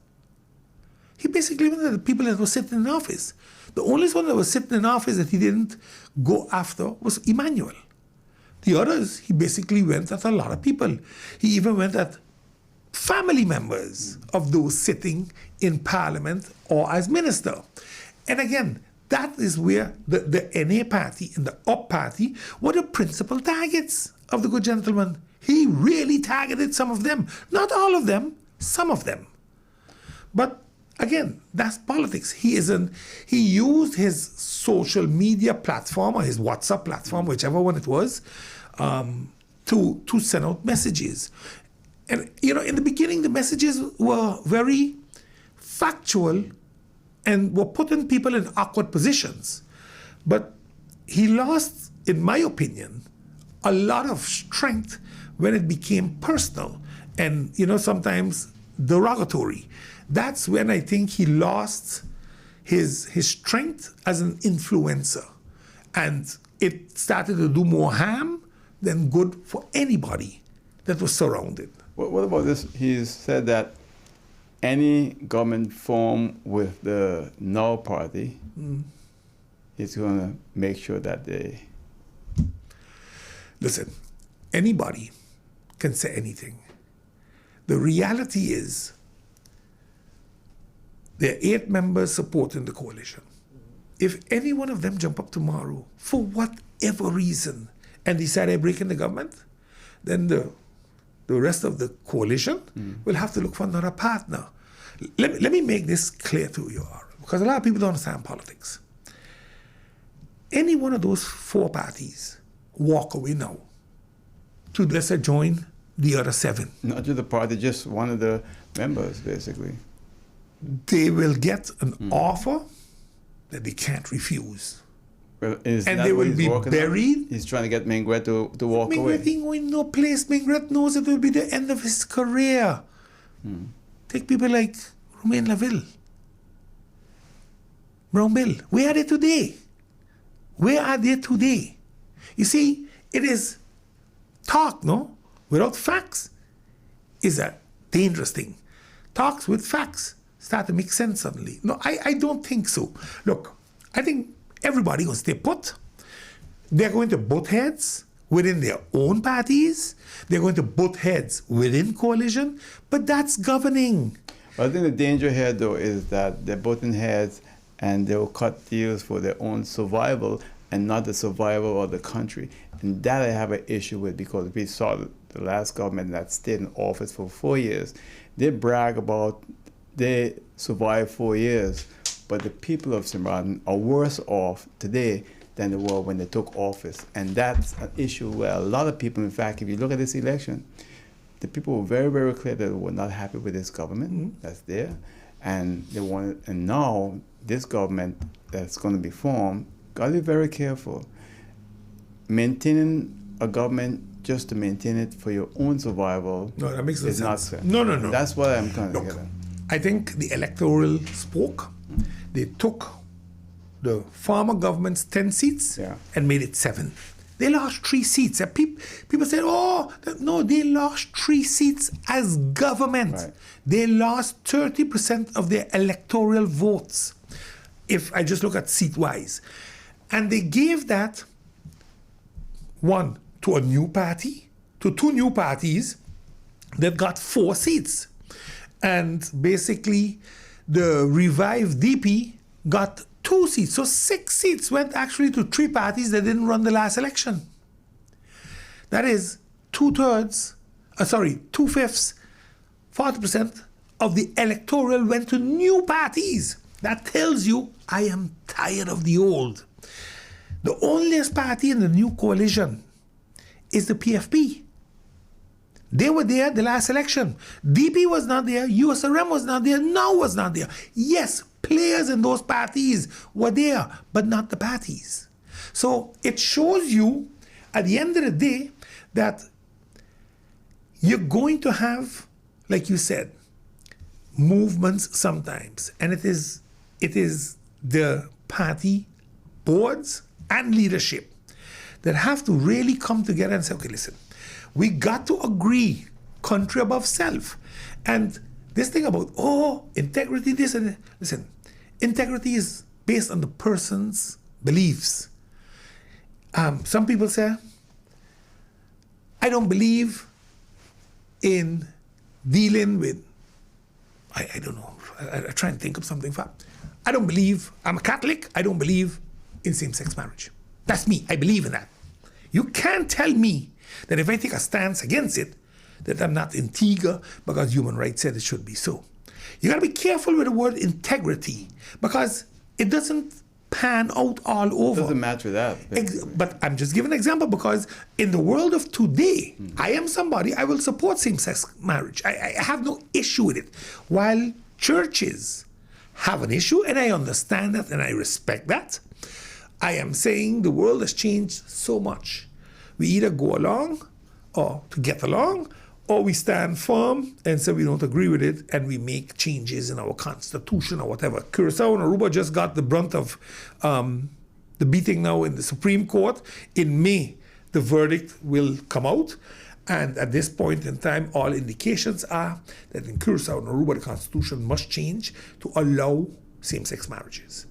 He basically went after the people that were sitting in office. The only one that was sitting in office that he didn't go after was Emmanuel. The others, he basically went at a lot of people. He even went at family members of those sitting in parliament or as minister. And again, that is where the NA party and the UP party were the principal targets of the good gentleman. He really targeted some of them. Not all of them, some of them. But again, that's politics. He used his social media platform or his WhatsApp platform, whichever one it was, to send out messages. And, in the beginning, the messages were very factual and were putting people in awkward positions. But he lost, in my opinion, a lot of strength when it became personal and, sometimes derogatory. That's when I think he lost his strength as an influencer. And it started to do more harm than good for anybody that was surrounded. What about this? He said that any government formed with the No Party is going to make sure that they... Listen, anybody can say anything. The reality is there are 8 members supporting the coalition. If any one of them jump up tomorrow, for whatever reason, and decide they're breaking the government, then the rest of the coalition will have to look for another partner. let me make this clear to you, because a lot of people don't understand politics. Any one of those four parties walk away now to let's say join the other seven. Not just the party, just one of the members, basically. They will get an offer that they can't refuse. Well, and they will be buried. On? He's trying to get Maingrette to walk away. Maingrette ain't going no place. Maingrette knows it will be the end of his career. Take people like Romain Laville, Brown Bill. Where are they today? Where are they today? You see, it is talk, no? Without facts is a dangerous thing. Talks with facts start to make sense suddenly. No, I don't think so. Look, I think everybody going to stay put. They're going to butt heads within their own parties. They're going to butt heads within coalition. But that's governing. I think the danger here, though, is that they're butting heads and they'll cut deals for their own survival and not the survival of the country. And that I have an issue with, because we saw the last government that stayed in office for 4 years. They brag about they survived 4 years, but the people of St. Martin are worse off today than they were when they took office. And that's an issue where a lot of people, in fact, if you look at this election, the people were very, very clear that they were not happy with this government that's there. And they wanted, and now this government that's going to be formed, got to be very careful. Maintaining a government just to maintain it for your own survival that makes no is not sense. fair. No. That's what I'm kind of Look, getting. I think the electoral spoke. They took the former government's 10 seats and made it 7. They lost 3 seats. People said, no, they lost 3 seats as government. Right. They lost 30% of their electoral votes, if I just look at seat-wise. And they gave that, one, to a new party, to 2 new parties that got 4 seats. And basically, the revived DP got 2 seats. So 6 seats went actually to 3 parties that didn't run the last election. That is 2/5, 40% of the electoral went to new parties. That tells you I am tired of the old. The onlyest party in the new coalition is the PFP. They were there the last election. DP was not there, USRM was not there, now was not there. Yes, players in those parties were there, but not the parties. So it shows you, at the end of the day, that you're going to have, like you said, movements sometimes. And it is the party boards and leadership that have to really come together and say, okay, listen, we got to agree, country above self. And this thing about, integrity, this and that. Listen, integrity is based on the person's beliefs. Some people say, I don't believe in dealing with, I don't know, I try and think of something. I'm a Catholic, I don't believe in same-sex marriage. That's me, I believe in that. You can't tell me that if I take a stance against it, that I'm not integer because human rights said it should be so. You got to be careful with the word integrity, because it doesn't pan out all over. It doesn't match with that. But I'm just giving an example, because in the world of today, I am somebody, I will support same-sex marriage. I have no issue with it. While churches have an issue, and I understand that and I respect that, I am saying the world has changed so much. We either go along or to get along, or we stand firm and say we don't agree with it and we make changes in our constitution or whatever. Curacao and Aruba just got the brunt of the beating now in the Supreme Court. In May, the verdict will come out. And at this point in time, all indications are that in Curacao and Aruba, the constitution must change to allow same-sex marriages.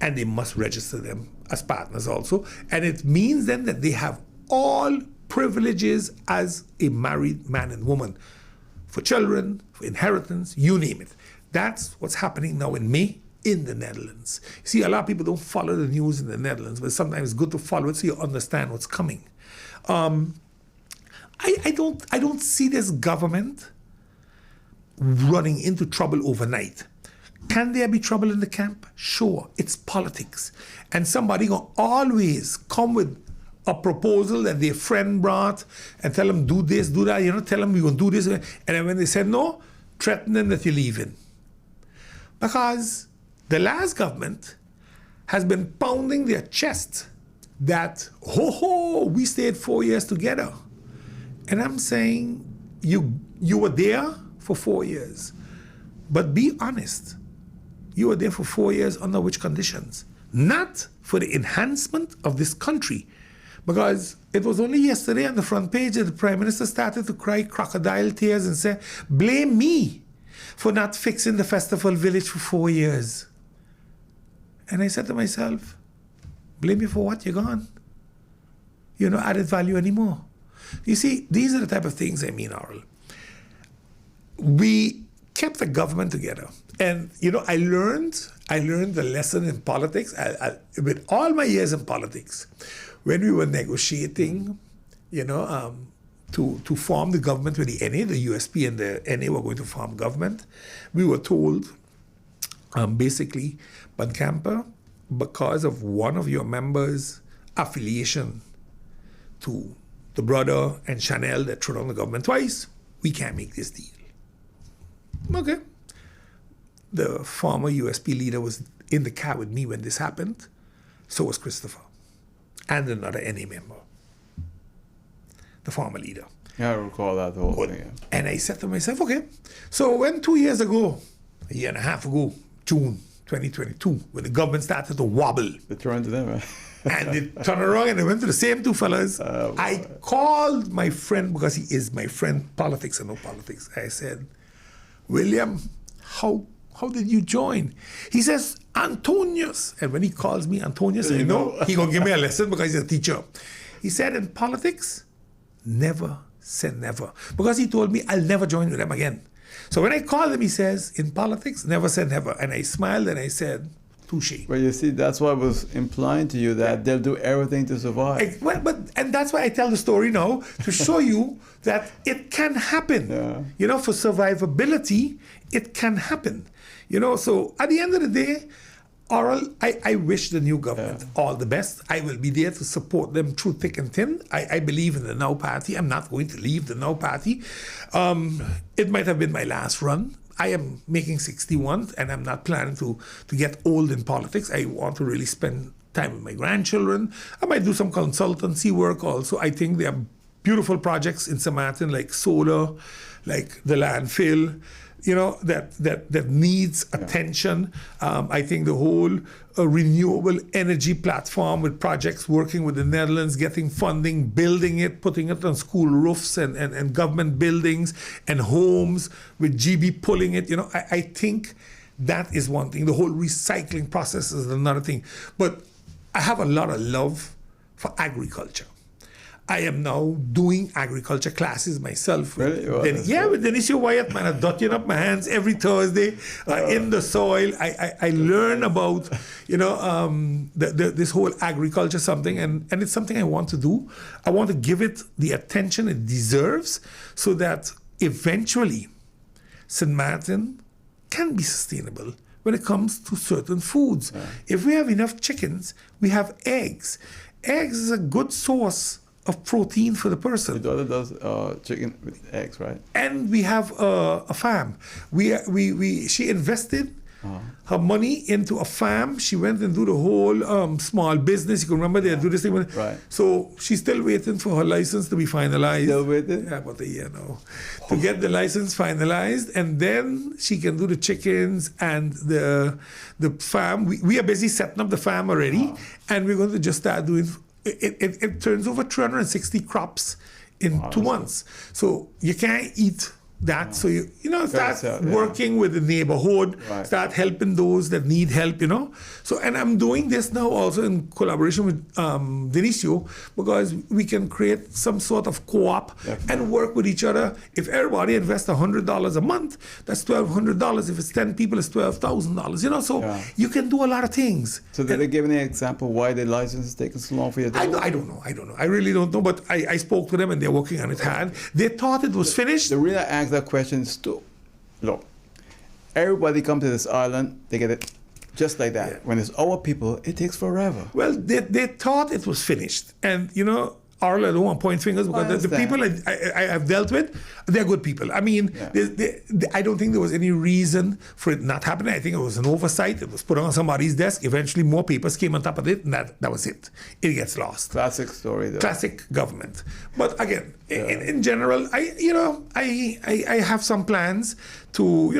And they must register them as partners also. And it means then that they have all privileges as a married man and woman, for children, for inheritance, you name it. That's what's happening now in May in the Netherlands. You see, a lot of people don't follow the news in the Netherlands, but sometimes it's good to follow it so you understand what's coming. I don't see this government running into trouble overnight. Can there be trouble in the camp? Sure, it's politics. And somebody will always come with a proposal that their friend brought and tell them, do this, do that, tell them we're going to do this. And then when they said no, threaten them that you're leaving. Because the last government has been pounding their chest that, we stayed 4 years together. And I'm saying, you were there for 4 years. But be honest. You were there for 4 years under which conditions? Not for the enhancement of this country. Because it was only yesterday on the front page that the Prime Minister started to cry crocodile tears and say, blame me for not fixing the festival village for 4 years. And I said to myself, blame you for what? You're gone. You're not added value anymore. You see, these are the type of things I mean, Oral. We kept the government together. And, I learned the lesson in politics. With all my years in politics, when we were negotiating, to form the government with the NA, the USP and the NA were going to form government, we were told, basically, Buncamper, because of one of your members' affiliation to the brother and Chanel that threw down the government twice, we can't make this deal. Okay. The former USP leader was in the car with me when this happened. So was Christopher. And another NA member. The former leader. Yeah, I recall that whole thing. Yeah. And I said to myself, okay. So when 2 years ago, a year and a half ago, June 2022, when the government started to wobble. They turned to them, right? And they turned around and they went to the same two fellas. I called my friend, because he is my friend, politics and no politics. I said, William, how did you join? He says, Antonius. And when he calls me Antonius, I know he's going to give me a lesson because he's a teacher. He said, in politics, never say never. Because he told me, I'll never join with them again. So when I called him, he says, in politics, never say never. And I smiled and I said, touche. Well, you see, that's why I was implying to you that they'll do everything to survive. And that's why I tell the story now, to show you that it can happen. Yeah. For survivability, it can happen. So at the end of the day, Oral, I wish the new government all the best. I will be there to support them through thick and thin. I believe in the Now Party. I'm not going to leave the Now Party. It might have been my last run. I am making 61 and I'm not planning to get old in politics. I want to really spend time with my grandchildren. I might do some consultancy work also. I think there are beautiful projects in St. Martin like solar, like the landfill, that needs attention. I think the whole renewable energy platform with projects working with the Netherlands, getting funding, building it, putting it on school roofs and government buildings and homes, with GB pulling it. I think that is one thing. The whole recycling process is another thing. But I have a lot of love for agriculture. I am now doing agriculture classes myself. Really? With Denisio Wyatt, man. I'm dotting up my hands every Thursday in the soil. I learn about, this whole agriculture something, and it's something I want to do. I want to give it the attention it deserves so that eventually St. Martin can be sustainable when it comes to certain foods. Yeah. If we have enough chickens, we have eggs. Eggs is a good source of protein for the person. Your daughter does chicken with eggs, right? And we have a farm. She invested her money into a farm. She went and do the whole small business. You can remember they do this thing. Right. So she's still waiting for her license to be finalized. Still waiting? Yeah, about a year now. To get the license finalized, and then she can do the chickens and the farm. We are busy setting up the farm already, and we're going to just start doing. It turns over 360 crops in 2 months. So you can't eat that. So you start working with the neighborhood, start helping those that need help, So, and I'm doing this now also in collaboration with Denisio, because we can create some sort of co-op and work with each other. If everybody invests $100 a month, that's $1,200. If it's 10 people, it's $12,000, So you can do a lot of things. So did they give any example why the license is taking so long for you? I don't know. I really don't know, but I spoke to them and they're working on it hard. They thought it was finished. The reason I asked that question is look, everybody come to this island, they get it just like that. Yeah. When it's our people, it takes forever. Well, they thought it was finished. And, Arl, I don't want to point fingers because the people I have dealt with, they're good people. I mean, I don't think there was any reason for it not happening. I think it was an oversight. It was put on somebody's desk. Eventually, more papers came on top of it, and that was it. It gets lost. Classic story, though. Classic government. But again, in general, I have some plans to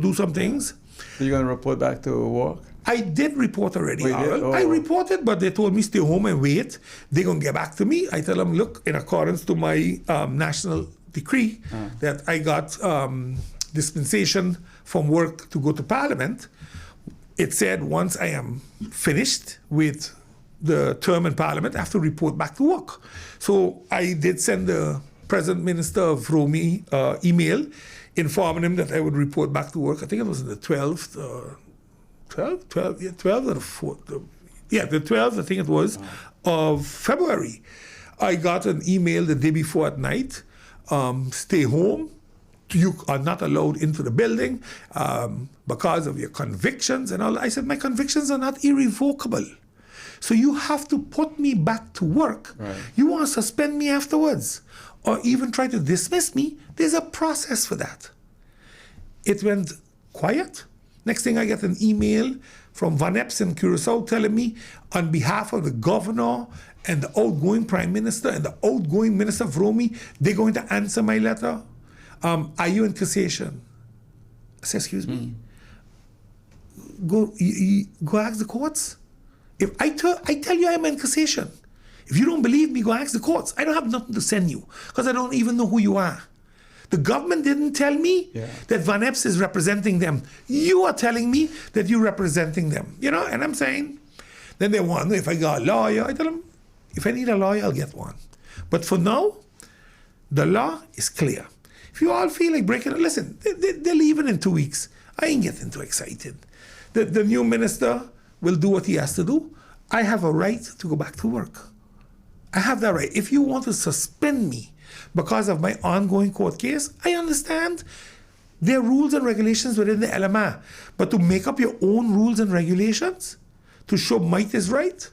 do some things. So you're going to report back to work? I did report already, Oh, you did? Arl. Oh. I reported, but they told me stay home and wait. They're going to get back to me. I tell them, look, in accordance to my national decree that I got dispensation from work to go to Parliament, it said once I am finished with the term in Parliament, I have to report back to work. So I did send the President Minister of Romy email informing him that I would report back to work. I think it was on the 12th. 12th or the 4th. The 12th, I think it was, of February. I got an email the day before at night. Stay home. You are not allowed into the building because of your convictions and all. I said, my convictions are not irrevocable. So you have to put me back to work. Right. You want to suspend me afterwards or even try to dismiss me. There's a process for that. It went quiet. Next thing I get an email from Van Epps in Curacao telling me on behalf of the governor and the outgoing prime minister and the outgoing minister of Romy, they're going to answer my letter. Are you in cassation? I said, excuse me. Go ask the courts. If I tell you I'm in cassation, if you don't believe me, go ask the courts. I don't have nothing to send you because I don't even know who you are. The government didn't tell me that Van Epps is representing them. You are telling me that you're representing them. And I'm saying, then they want to know if I got a lawyer. I tell them, if I need a lawyer, I'll get one. But for now, the law is clear. If you all feel like breaking it, listen, they're leaving in 2 weeks. I ain't getting too excited. The new minister will do what he has to do. I have a right to go back to work. I have that right. If you want to suspend me because of my ongoing court case, I understand there are rules and regulations within the LMA. But to make up your own rules and regulations, to show might is right,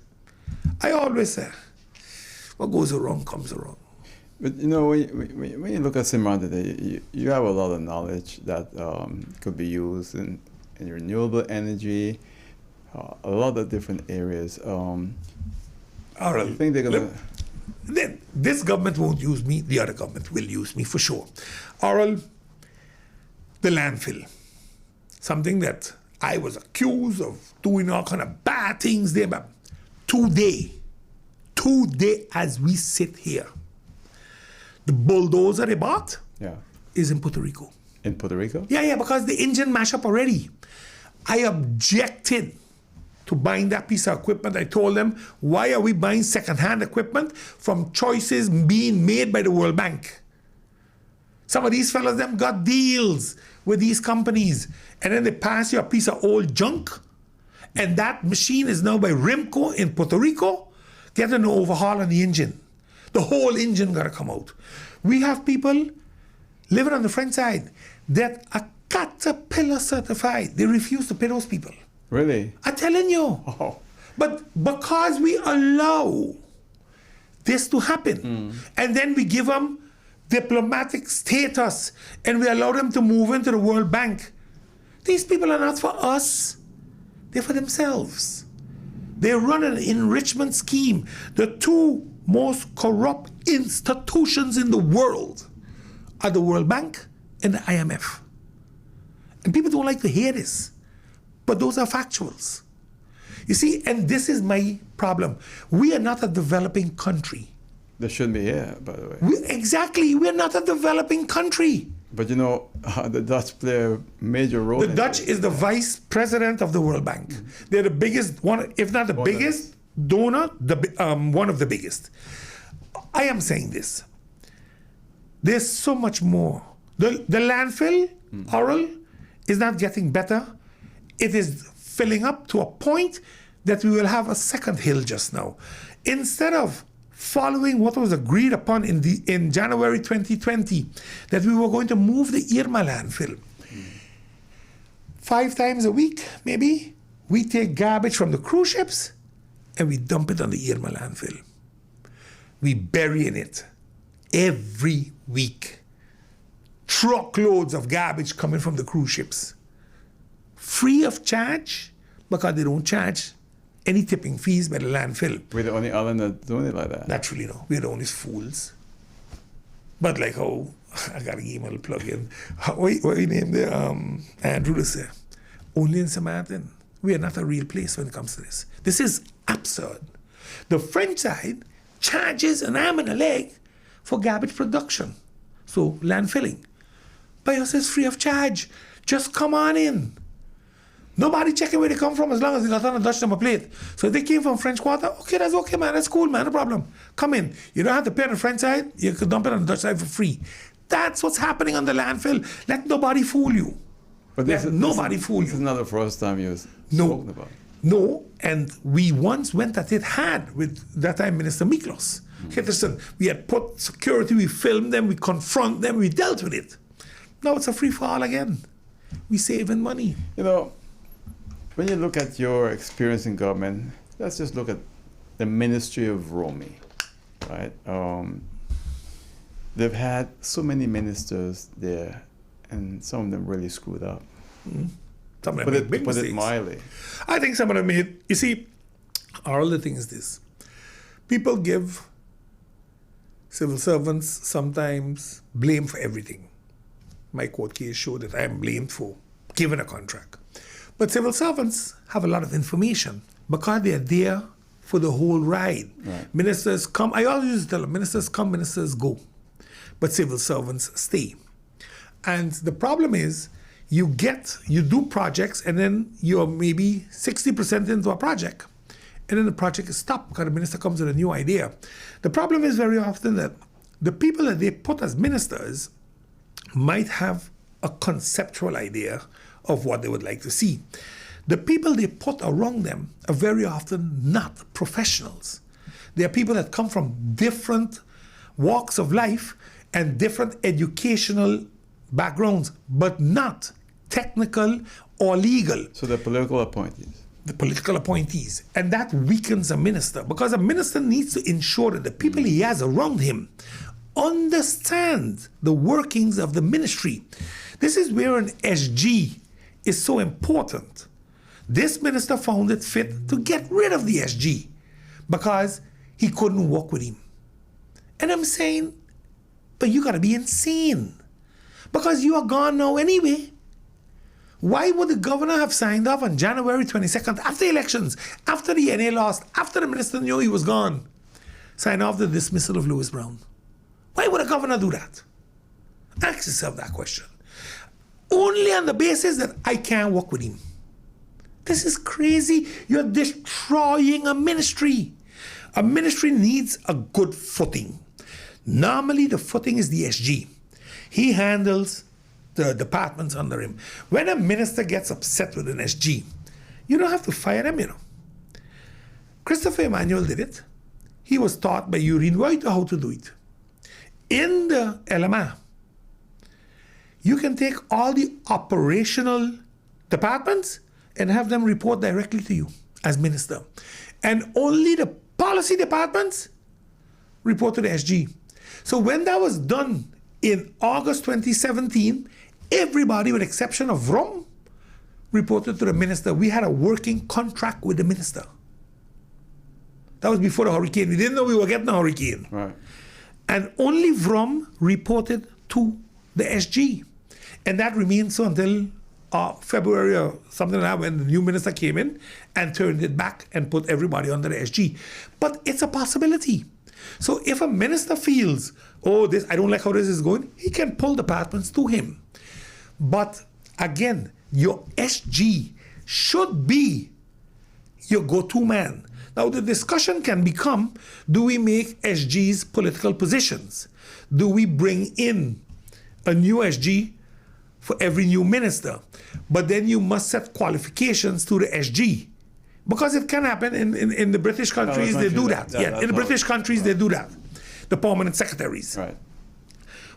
I always say, what goes around comes around. But when you look at Simran today, you have a lot of knowledge that could be used in renewable energy, a lot of different areas. I think they're going to... This government won't use me, the other government will use me for sure. Oral, the landfill, something that I was accused of doing all kind of bad things there, but today as we sit here, the bulldozer they bought is in Puerto Rico. In Puerto Rico? Yeah, because the engine mashed up already. I objected to buying that piece of equipment. I told them, why are we buying second-hand equipment from choices being made by the World Bank? Some of these fellas them got deals with these companies, and then they pass you a piece of old junk, and that machine is now by Rimco in Puerto Rico getting an overhaul on the engine. The whole engine got to come out. We have people living on the French side that are Caterpillar certified. They refuse to pay those people. Really? I'm telling you. Oh. But because we allow this to happen, and then we give them diplomatic status, and we allow them to move into the World Bank, these people are not for us. They're for themselves. They run an enrichment scheme. The two most corrupt institutions in the world are the World Bank and the IMF. And people don't like to hear this, but those are factuals. You see, and this is my problem. We are not a developing country. They shouldn't be here, by the way. Exactly, we're not a developing country. But the Dutch play a major role. The Dutch is the vice president of the World Bank. They're the biggest, one, if not the biggest donor, one of the biggest. I am saying this. There's so much more. The landfill, Oral, is not getting better. It is filling up to a point that we will have a second hill just now. Instead of following what was agreed upon in January 2020, that we were going to move the Irma landfill. 5 times a week, maybe, we take garbage from the cruise ships and we dump it on the Irma landfill. We bury in it every week. Truckloads of garbage coming from the cruise ships. Free of charge, because they don't charge any tipping fees by the landfill. We're the only island that's doing it like that. Naturally, no. We're the only fools. But like how, I got to give him a little plug in. What you name there? Andrew to say, only in St. Martin. We are not a real place when it comes to this. This is absurd. The French side charges an arm and a leg for garbage production. So landfilling. But us is free of charge. Just come on in. Nobody checking where they come from as long as they got on a Dutch number plate. So if they came from French Quarter, okay, that's okay, man. That's cool, man. No problem. Come in. You don't have to pay on the French side. You can dump it on the Dutch side for free. That's what's happening on the landfill. Let nobody fool you. But Let nobody fool you. This is not the first time you've No. spoken about it. No, and we once went at it hard with that time Minister Miklos. Hitterson. We had put security, we filmed them, we confront them, we dealt with it. Now it's a free-for-all again. We saving money. You know, when you look at your experience in government, let's just look at the Ministry of Romy, right? They've had so many ministers there, and some of them really screwed up. Some of them made big Put mistakes. it mildly. I think some of them made, you see, all the thing is this. People give civil servants sometimes blame for everything. My court case showed that I am blamed for giving a contract. But civil servants have a lot of information because they are there for the whole ride. Right. Ministers come, I always used to tell them, ministers come, ministers go. But civil servants stay. And the problem is, you do projects and then you're maybe 60% into a project. And then the project is stopped because the minister comes with a new idea. The problem is very often that the people that they put as ministers might have a conceptual idea of what they would like to see. The people they put around them are very often not professionals. They are people that come from different walks of life and different educational backgrounds, but not technical or legal. So the political appointees. The political appointees. And that weakens a minister because a minister needs to ensure that the people he has around him understand the workings of the ministry. This is where an SG is so important. This minister found it fit to get rid of the SG because he couldn't work with him. And I'm saying, but you gotta be insane because you are gone now anyway. Why would the governor have signed off on January 22nd, after elections, after the NA lost, after the minister knew he was gone, sign off the dismissal of Lewis Brown? Why would a governor do that? Ask yourself that question. Only on the basis that I can't work with him. This is crazy. You're destroying a ministry. A ministry needs a good footing. Normally, the footing is the SG. He handles the departments under him. When a minister gets upset with an SG, you don't have to fire them, you know. Christopher Emmanuel did it. He was taught by Urine White how to do it. In the LMA, you can take all the operational departments and have them report directly to you as minister. And only the policy departments report to the SG. So when that was done in August 2017, everybody with exception of Rom reported to the minister. We had a working contract with the minister. That was before the hurricane. We didn't know we were getting a hurricane. Right. And only Vrom reported to the SG. And that remained so until February or something like that when the new minister came in and turned it back and put everybody under the SG. But it's a possibility. So if a minister feels, oh, this I don't like how this is going, he can pull departments to him. But again, your SG should be your go-to man. Now the discussion can become, do we make SGs political positions? Do we bring in a new SG for every new minister? But then you must set qualifications to the SG. Because it can happen in the British countries, they do that. Yeah, in the British countries, they do that. The permanent secretaries. Right.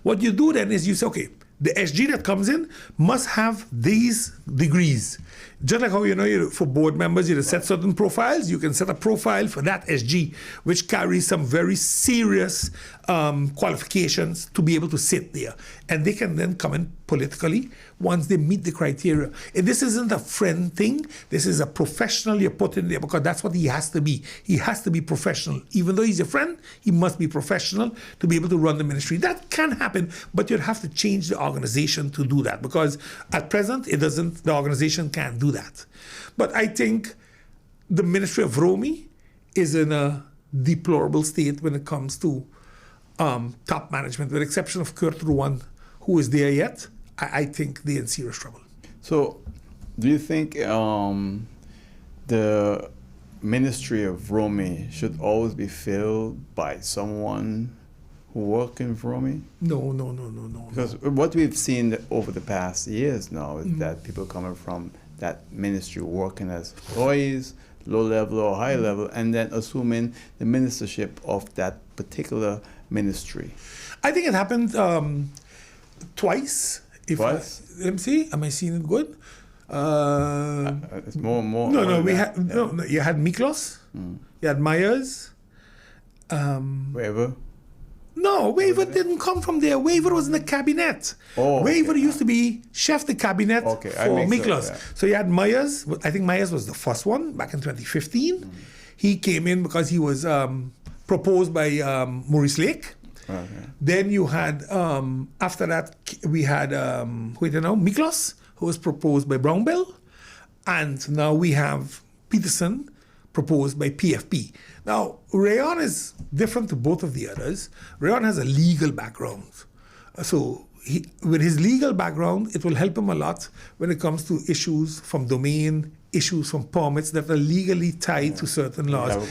What you do then is you say, okay, the SG that comes in must have these degrees. Just like how, for board members, you set certain profiles, you can set a profile for that SG, which carries some very serious qualifications to be able to sit there. And they can then come in politically once they meet the criteria. And this isn't a friend thing. This is a professional you put in there because that's what he has to be. He has to be professional. Even though he's a friend, he must be professional to be able to run the ministry. That can happen, but you'd have to change the organization to do that because at present, the organization can't do that. But I think the Ministry of Romy is in a deplorable state when it comes to top management, with the exception of Kurt Ruan, who is there yet. I think they're in serious trouble. So, do you think the Ministry of Romy should always be filled by someone who works in Romy? No. Because what we've seen over the past years now is that people coming from that ministry working as employees, low level or high level, and then assuming the ministership of that particular ministry. I think it happened twice. Twice? Let me see. Am I seeing it good? It's more. No. You had Miklos. You had Myers. Wherever. No, Waver didn't come from there. Waver was in the cabinet. Oh, Waver used to be chef de cabinet for Miklos. So you had Myers. I think Myers was the first one back in 2015. He came in because he was proposed by Maurice Lake. Okay. Then you had, after that, we had, Miklos, who was proposed by Brownbill. And now we have Peterson, proposed by PFP. Now, Rayon is different to both of the others. Rayon has a legal background. So with his legal background, it will help him a lot when it comes to issues from domain, issues from permits that are legally tied to certain laws.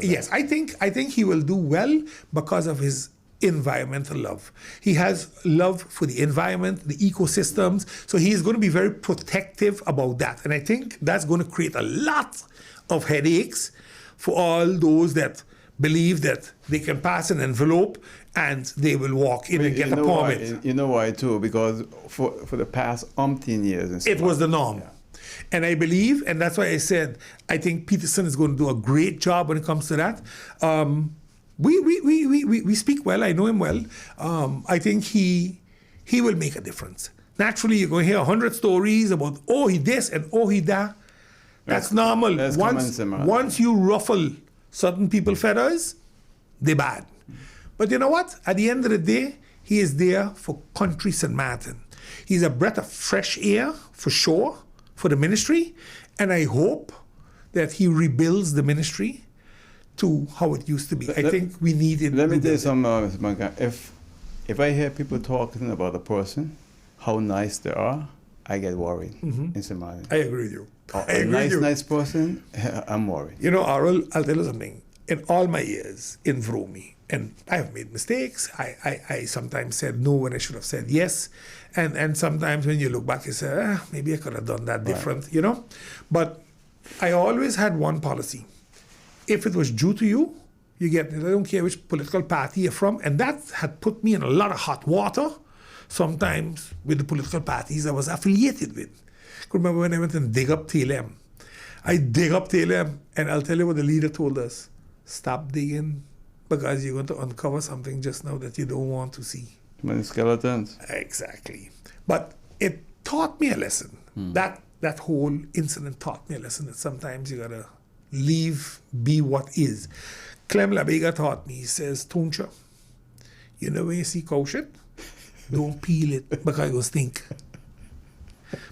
Yes, I think he will do well because of his environmental love. He has love for the environment, the ecosystems, so he is going to be very protective about that. And I think that's going to create a lot of headaches for all those that believe that they can pass an envelope and they will walk in and get a permit. You know why too? Because for the past umpteen years, it was the norm. Yeah. And I believe, and that's why I said, I think Peterson is going to do a great job when it comes to that. We speak well. I know him well. I think he will make a difference. Naturally, you're going to hear 100 stories about, oh, he this and oh, he that. That's normal. Once you ruffle certain people's feathers, they're bad. But you know what? At the end of the day, he is there for country St. Martin. He's a breath of fresh air, for sure, for the ministry. And I hope that he rebuilds the ministry to how it used to be. I think we need it. Let me tell you something, Mr. Buncamper. If I hear people talking about a person, how nice they are, I get worried in St. Martin. I agree with you. A nice person, I'm worried. You know, Arul, I'll tell you something. In all my years in Vromi, and I have made mistakes. I sometimes said no when I should have said yes. And sometimes when you look back, you say, maybe I could have done that different, you know? But I always had one policy. If it was due to you, you get it. I don't care which political party you're from. And that had put me in a lot of hot water, sometimes with the political parties I was affiliated with. I remember when I went and dig up TLM. I dig up TLM, and I'll tell you what the leader told us. Stop digging, because you're going to uncover something just now that you don't want to see. Many skeletons. Exactly. But it taught me a lesson. That whole incident taught me a lesson that sometimes you got to leave, be what is. Clem Labega taught me, he says, Tuncha, you know when you see cow shit, don't peel it because it will stink.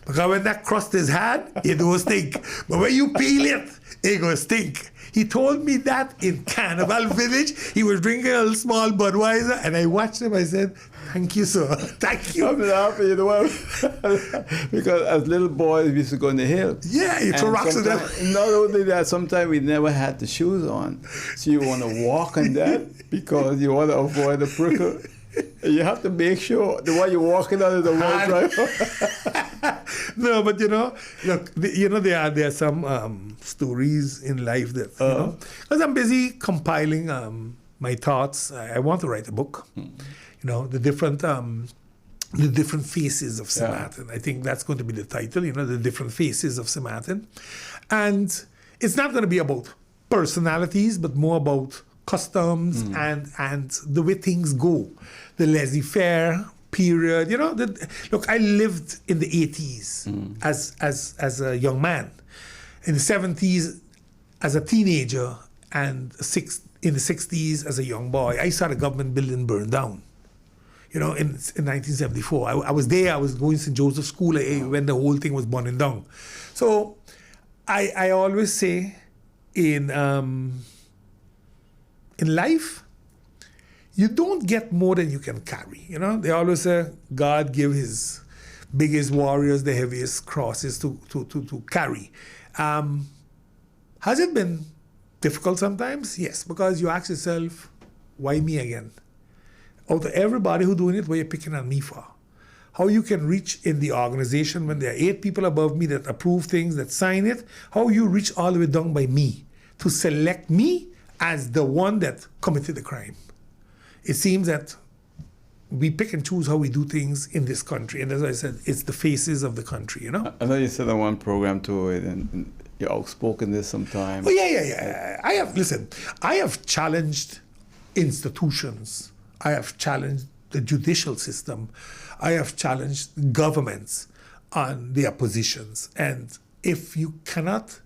Because when that crust is hard, it will stink. But when you peel it, it will stink. He told me that in Carnival Village. He was drinking a little small Budweiser, and I watched him. I said, thank you, sir. Thank you. I'm laughing, you know, because as little boys, we used to go in the hill. Yeah, you throw rocks at them. Not only that, sometimes we never had the shoes on. So you want to walk on that because you want to avoid the prickle. You have to make sure the one you're walking on is the one right. No, but you know, look, there are some stories in life that, you know, because I'm busy compiling my thoughts. I want to write a book. You know, the different The Different Faces of St. Martin. I think that's going to be the title, The Different Faces of St. Martin. And it's not going to be about personalities, but more about customs and the way things go. The laissez-faire period, look, I lived in the 80s as a young man. In the 70s as a teenager, and in the 60s as a young boy. I saw the government building burn down. In 1974. I was there. I was going to St. Joseph's School when the whole thing was burning down. So I always say in life, you don't get more than you can carry. They always say God give his biggest warriors the heaviest crosses to carry. Has it been difficult sometimes? Yes, because you ask yourself, why me again? Out of everybody who's doing it, what are you picking on me for? How you can reach in the organization when there are 8 people above me that approve things, that sign it, how you reach all the way down by me to select me as the one that committed the crime. It seems that we pick and choose how we do things in this country. And as I said, it's the faces of the country, I know you said on one program too, and you're outspoken this sometimes. Oh, yeah. I have challenged institutions. I have challenged the judicial system. I have challenged governments on their positions. And if you cannot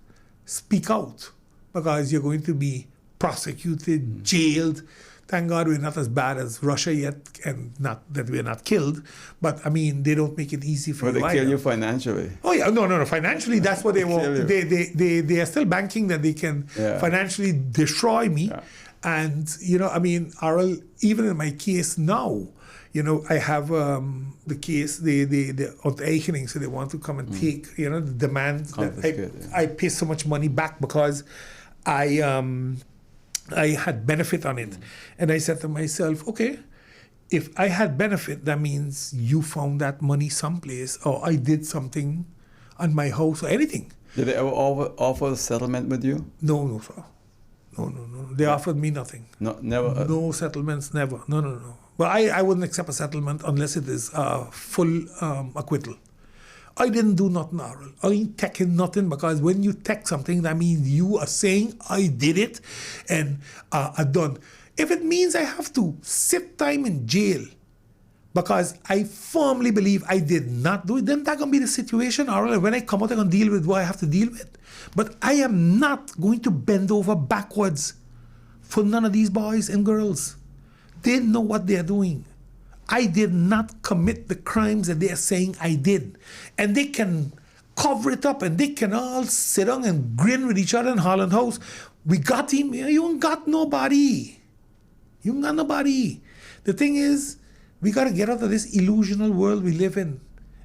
speak out because you're going to be prosecuted, jailed, thank God we're not as bad as Russia yet, and not that we're not killed, but they don't make it easy for you. But they kill you financially. Oh yeah, no. Financially, that's what they want. They are still banking that they can financially destroy me. Yeah. And, Aral, even in my case now, I have the case, the onteigening, so they want to come and take, the demand that I pay so much money back because I had benefit on it. And I said to myself, okay, if I had benefit, that means you found that money someplace, or I did something on my house or anything. Did they ever offer a settlement with you? No, sir. No. They offered me nothing. No, never. No settlements, never. No. But I wouldn't accept a settlement unless it is full acquittal. I didn't do nothing, Aral. I ain't taking nothing, because when you take something, that means you are saying, I did it and I done. If it means I have to sit time in jail because I firmly believe I did not do it, then that's going to be the situation, Aral. When I come out, I'm going to deal with what I have to deal with. But I am not going to bend over backwards for none of these boys and girls. They know what they're doing. I did not commit the crimes that they are saying I did. And they can cover it up, and they can all sit down and grin with each other in Holland House. We got him. You ain't got nobody. You ain't got nobody. The thing is, we got to get out of this illusional world we live in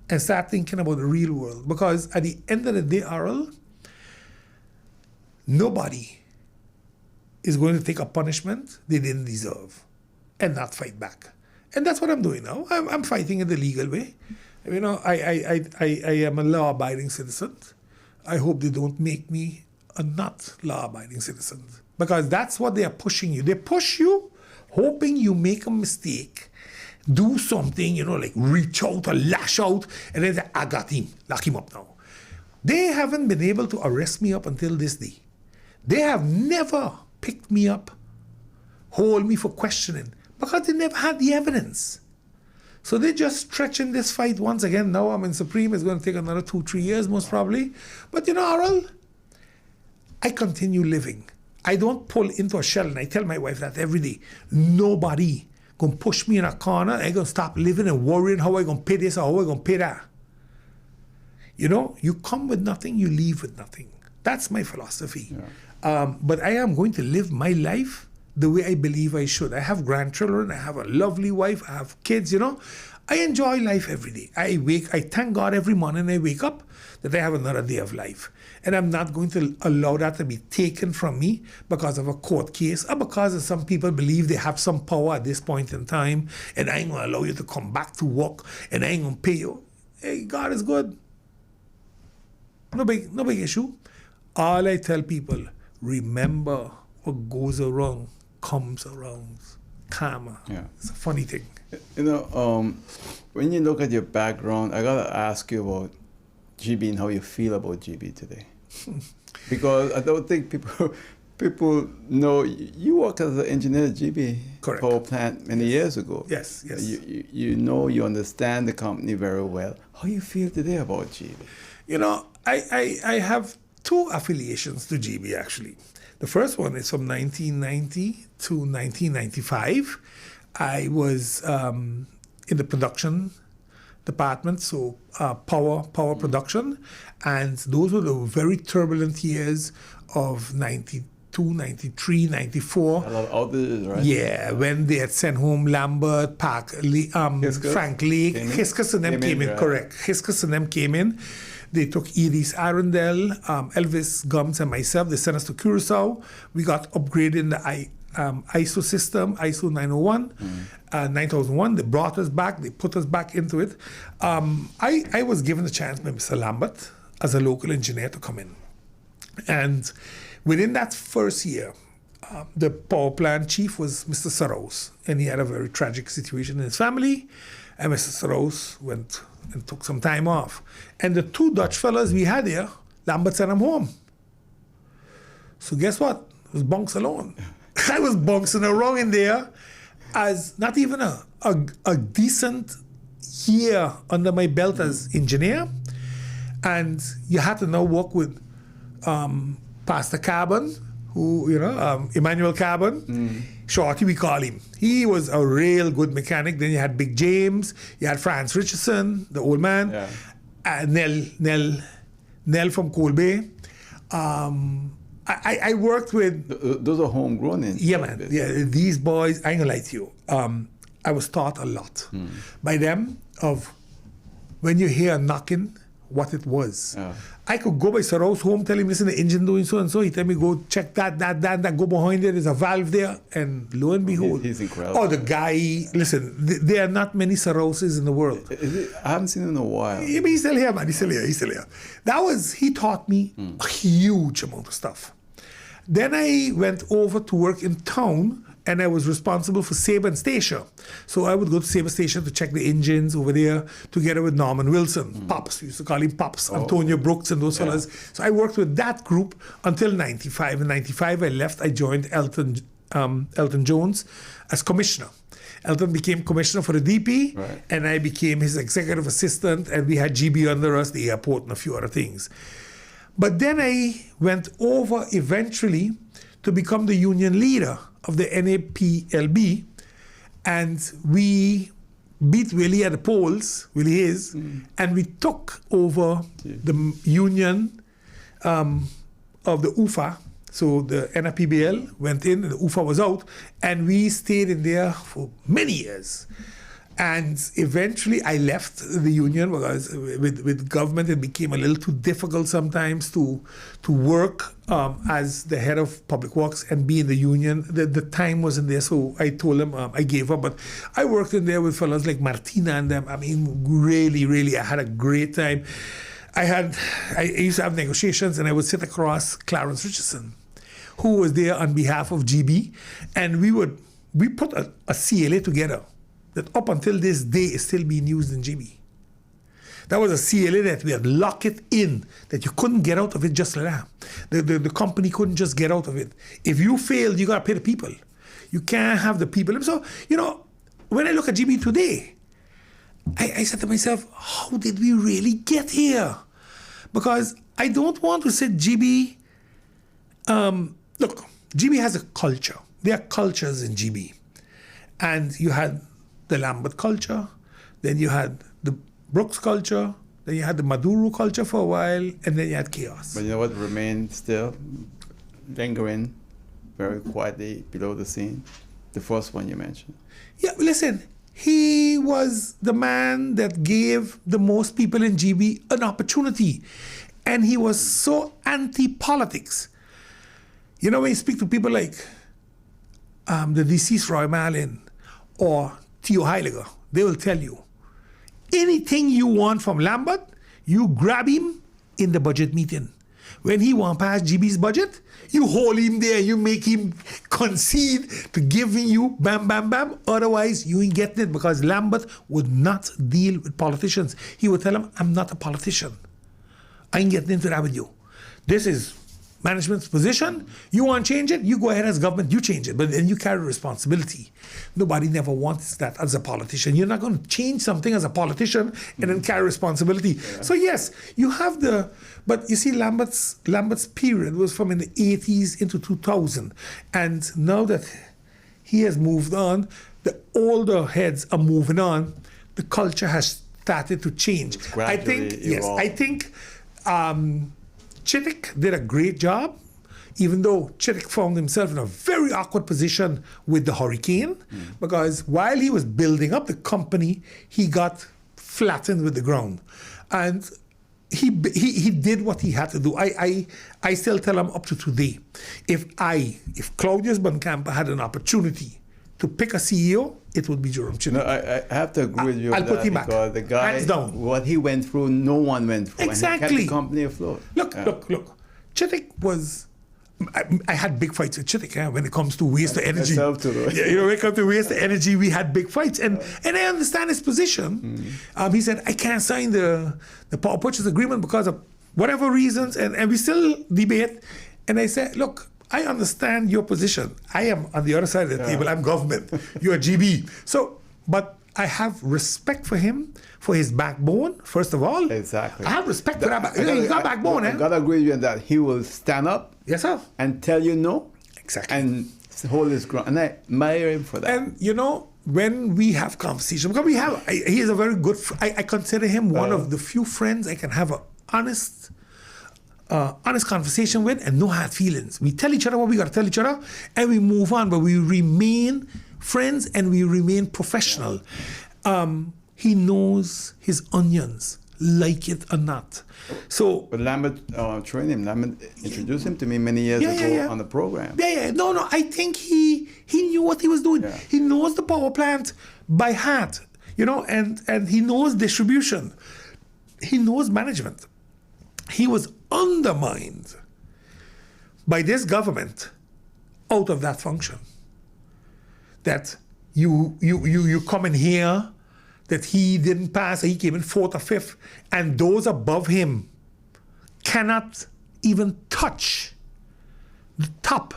and start thinking about the real world. Because at the end of the day, Aral, nobody is going to take a punishment they didn't deserve and not fight back. And that's what I'm doing now. I'm fighting it the legal way. I am a law-abiding citizen. I hope they don't make me a not law-abiding citizen, because that's what they are pushing you. They push you, hoping you make a mistake, do something, like reach out or lash out, and then say, I got him, lock him up now. They haven't been able to arrest me up until this day. They have never picked me up, hold me for questioning, because they never had the evidence. So they're just stretching this fight once again. Now I'm in Supreme. It's going to take another 2-3 years, most probably. But Aral, I continue living. I don't pull into a shell, and I tell my wife that every day. Nobody going to push me in a corner. I'm going to stop living and worrying how I going to pay this or how I going to pay that. You come with nothing, you leave with nothing. That's my philosophy. Yeah. But I am going to live my life the way I believe I should. I have grandchildren, I have a lovely wife, I have kids, I enjoy life every day. I thank God every morning I wake up that I have another day of life. And I'm not going to allow that to be taken from me because of a court case, or because some people believe they have some power at this point in time, and I ain't going to allow you to come back to work, and I ain't going to pay you. Hey, God is good. No big issue. All I tell people, remember, what goes around comes around. Karma. Yeah. It's a funny thing. When you look at your background, I gotta ask you about GB and how you feel about GB today. Because I don't think people know you worked as an engineer at GB Correct. power plant many years ago. Yes. You understand the company very well. How you feel today about GB? I have two affiliations to GB actually. The first one is from 1990 to 1995. I was in the production department, so power production, and those were the very turbulent years of 92, 93, 94. A lot of outages, right? Yeah, when they had sent home Lambert, Park, Frank Lake, Hiskus and them came in, right? correct. Hiskus and them came in. They took Edith Arundel, Elvis Gums and myself. They sent us to Curacao. We got upgraded in the ISO system, ISO 901, 9001. They brought us back. They put us back into it. I was given a chance by Mr. Lambert as a local engineer to come in. And within that first year, the power plant chief was Mr. Saros, and he had a very tragic situation in his family. And Mr. Saros went and took some time off. And the two Dutch fellas we had there, Lambert sent them home. So guess what? It was bunks alone. I was bunksing around in there as not even a decent year under my belt as engineer. And you had to now work with Pastor Carbon, who, Emmanuel Carbon. Shorty, we call him. He was a real good mechanic. Then you had Big James, you had Franz Richardson, the old man, Nell from Colby. I worked with... Those are homegrown. Yeah, man. Yeah, these boys, I ain't gonna lie to you. I was taught a lot by them of when you hear a knocking, what it was. I could go by Saro's home, tell him, listen, the engine doing so and so. He tell me, go check that, go behind there. There's a valve there. And lo and behold. He's incredible. Oh, the guy, listen, there are not many Saroses in the world. I haven't seen him in a while. Yeah, but he's still here, man. He's still here. He taught me a huge amount of stuff. Then I went over to work in town, and I was responsible for Sabre and Stacia. So I would go to Sabre Station to check the engines over there together with Norman Wilson, Pops. We used to call him Pops, Antonio Brooks and those fellas. So I worked with that group until 95. In 95, I left. I joined Elton Jones as commissioner. Elton became commissioner for the DP, and I became his executive assistant, and we had GB under us, the airport, and a few other things. But then I went over eventually to become the union leader of the NAPLB, and we beat Willie at the polls, Willie Hayes, and we took over the union of the UFA. So the NAPBL went in, and the UFA was out, and we stayed in there for many years. And eventually I left the union because with government it became a little too difficult sometimes to work as the head of public works and be in the union. The time wasn't there, so I told them I gave up. But I worked in there with fellas like Martina and them. I mean, really, I had a great time. I used to have negotiations, and I would sit across Clarence Richardson, who was there on behalf of GB, and we put a CLA together that up until this day is still being used in GB. That was a CLA that we had locked it in, that you couldn't get out of it just like that. The company couldn't just get out of it. If you failed, you got to pay the people. You can't have the people. So, when I look at GB today, I said to myself, how did we really get here? Because I don't want to say GB... look, GB has a culture. There are cultures in GB. And you had the Lambert culture, then you had the Brooks culture, then you had the Maduro culture for a while, and then you had chaos. But you know what remained still lingering very quietly below the scene? The first one you mentioned. Yeah, listen, he was the man that gave the most people in GB an opportunity. And he was so anti-politics. When you speak to people like the deceased Roy Marlin or Theo Heiliger, they will tell you, anything you want from Lambert, you grab him in the budget meeting. When he want pass GB's budget, you hold him there, you make him concede to giving you bam, bam, bam. Otherwise, you ain't getting it, because Lambert would not deal with politicians. He would tell them, I'm not a politician. I ain't getting into that with you. This is management's position. You want to change it? You go ahead as government, you change it. But then you carry responsibility. Nobody never wants that as a politician. You're not going to change something as a politician and then carry responsibility. Yeah. So yes, you have but you see, Lambert's period was from in the 80s into 2000. And now that he has moved on, the older heads are moving on, the culture has started to change. I think Chittick did a great job, even though Chittick found himself in a very awkward position with the hurricane, because while he was building up the company, he got flattened with the ground. And he did what he had to do. I still tell him up to today, if Claudius Buncamper had an opportunity to pick a CEO, it would be Jerome Chittick. No, I have to agree with you. I'll put him back. Because the guy, hands down. What he went through, no one went through. Exactly. And he kept the company afloat. Look. Chittick was. I had big fights with Chittick when it comes to waste of energy. Myself too, though. Yeah, when it comes to waste of energy, we had big fights, and I understand his position. He said, I can't sign the power purchase agreement because of whatever reasons, and we still debate. And I said, look, I understand your position. I am on the other side of the table. I'm government. You're GB. So, but I have respect for him, for his backbone, first of all. Exactly. I have respect for that. He's got backbone. I gotta agree with you on that. He will stand up. Yes, sir. And tell you no. Exactly. And hold his ground. And I admire him for that. And, when we have conversation, because he is a very good, I consider him one of the few friends I can have an honest conversation with and no hard feelings. We tell each other what we got to tell each other and we move on, but we remain friends and we remain professional. He knows his onions, like it or not. So, but Lambert trained him. Lambert introduced him to me many years ago on the program. No, I think he knew what he was doing. Yeah. He knows the power plant by heart, and he knows distribution. He knows management. He was undermined by this government out of that function. That you come in here, that he didn't pass, he came in 4th or 5th, and those above him cannot even touch the top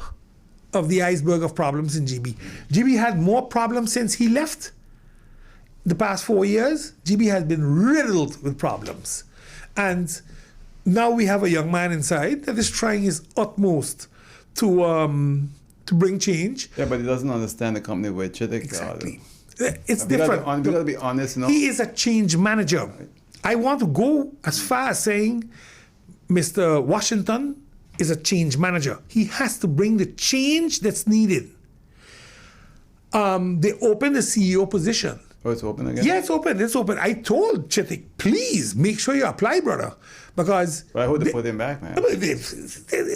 of the iceberg of problems in GB. GB had more problems since he left. The past 4 years, GB has been riddled with problems. And now we have a young man inside that is trying his utmost to bring change. Yeah, but he doesn't understand the company where Chittick. Exactly. It's different. We got to be honest. He is a change manager. Right. I want to go as far as saying Mr. Washington is a change manager. He has to bring the change that's needed. They opened the CEO position. Oh, it's open again? Yeah, it's open. I told Chittick, please make sure you apply, brother. Because... But I hope they put him back, man.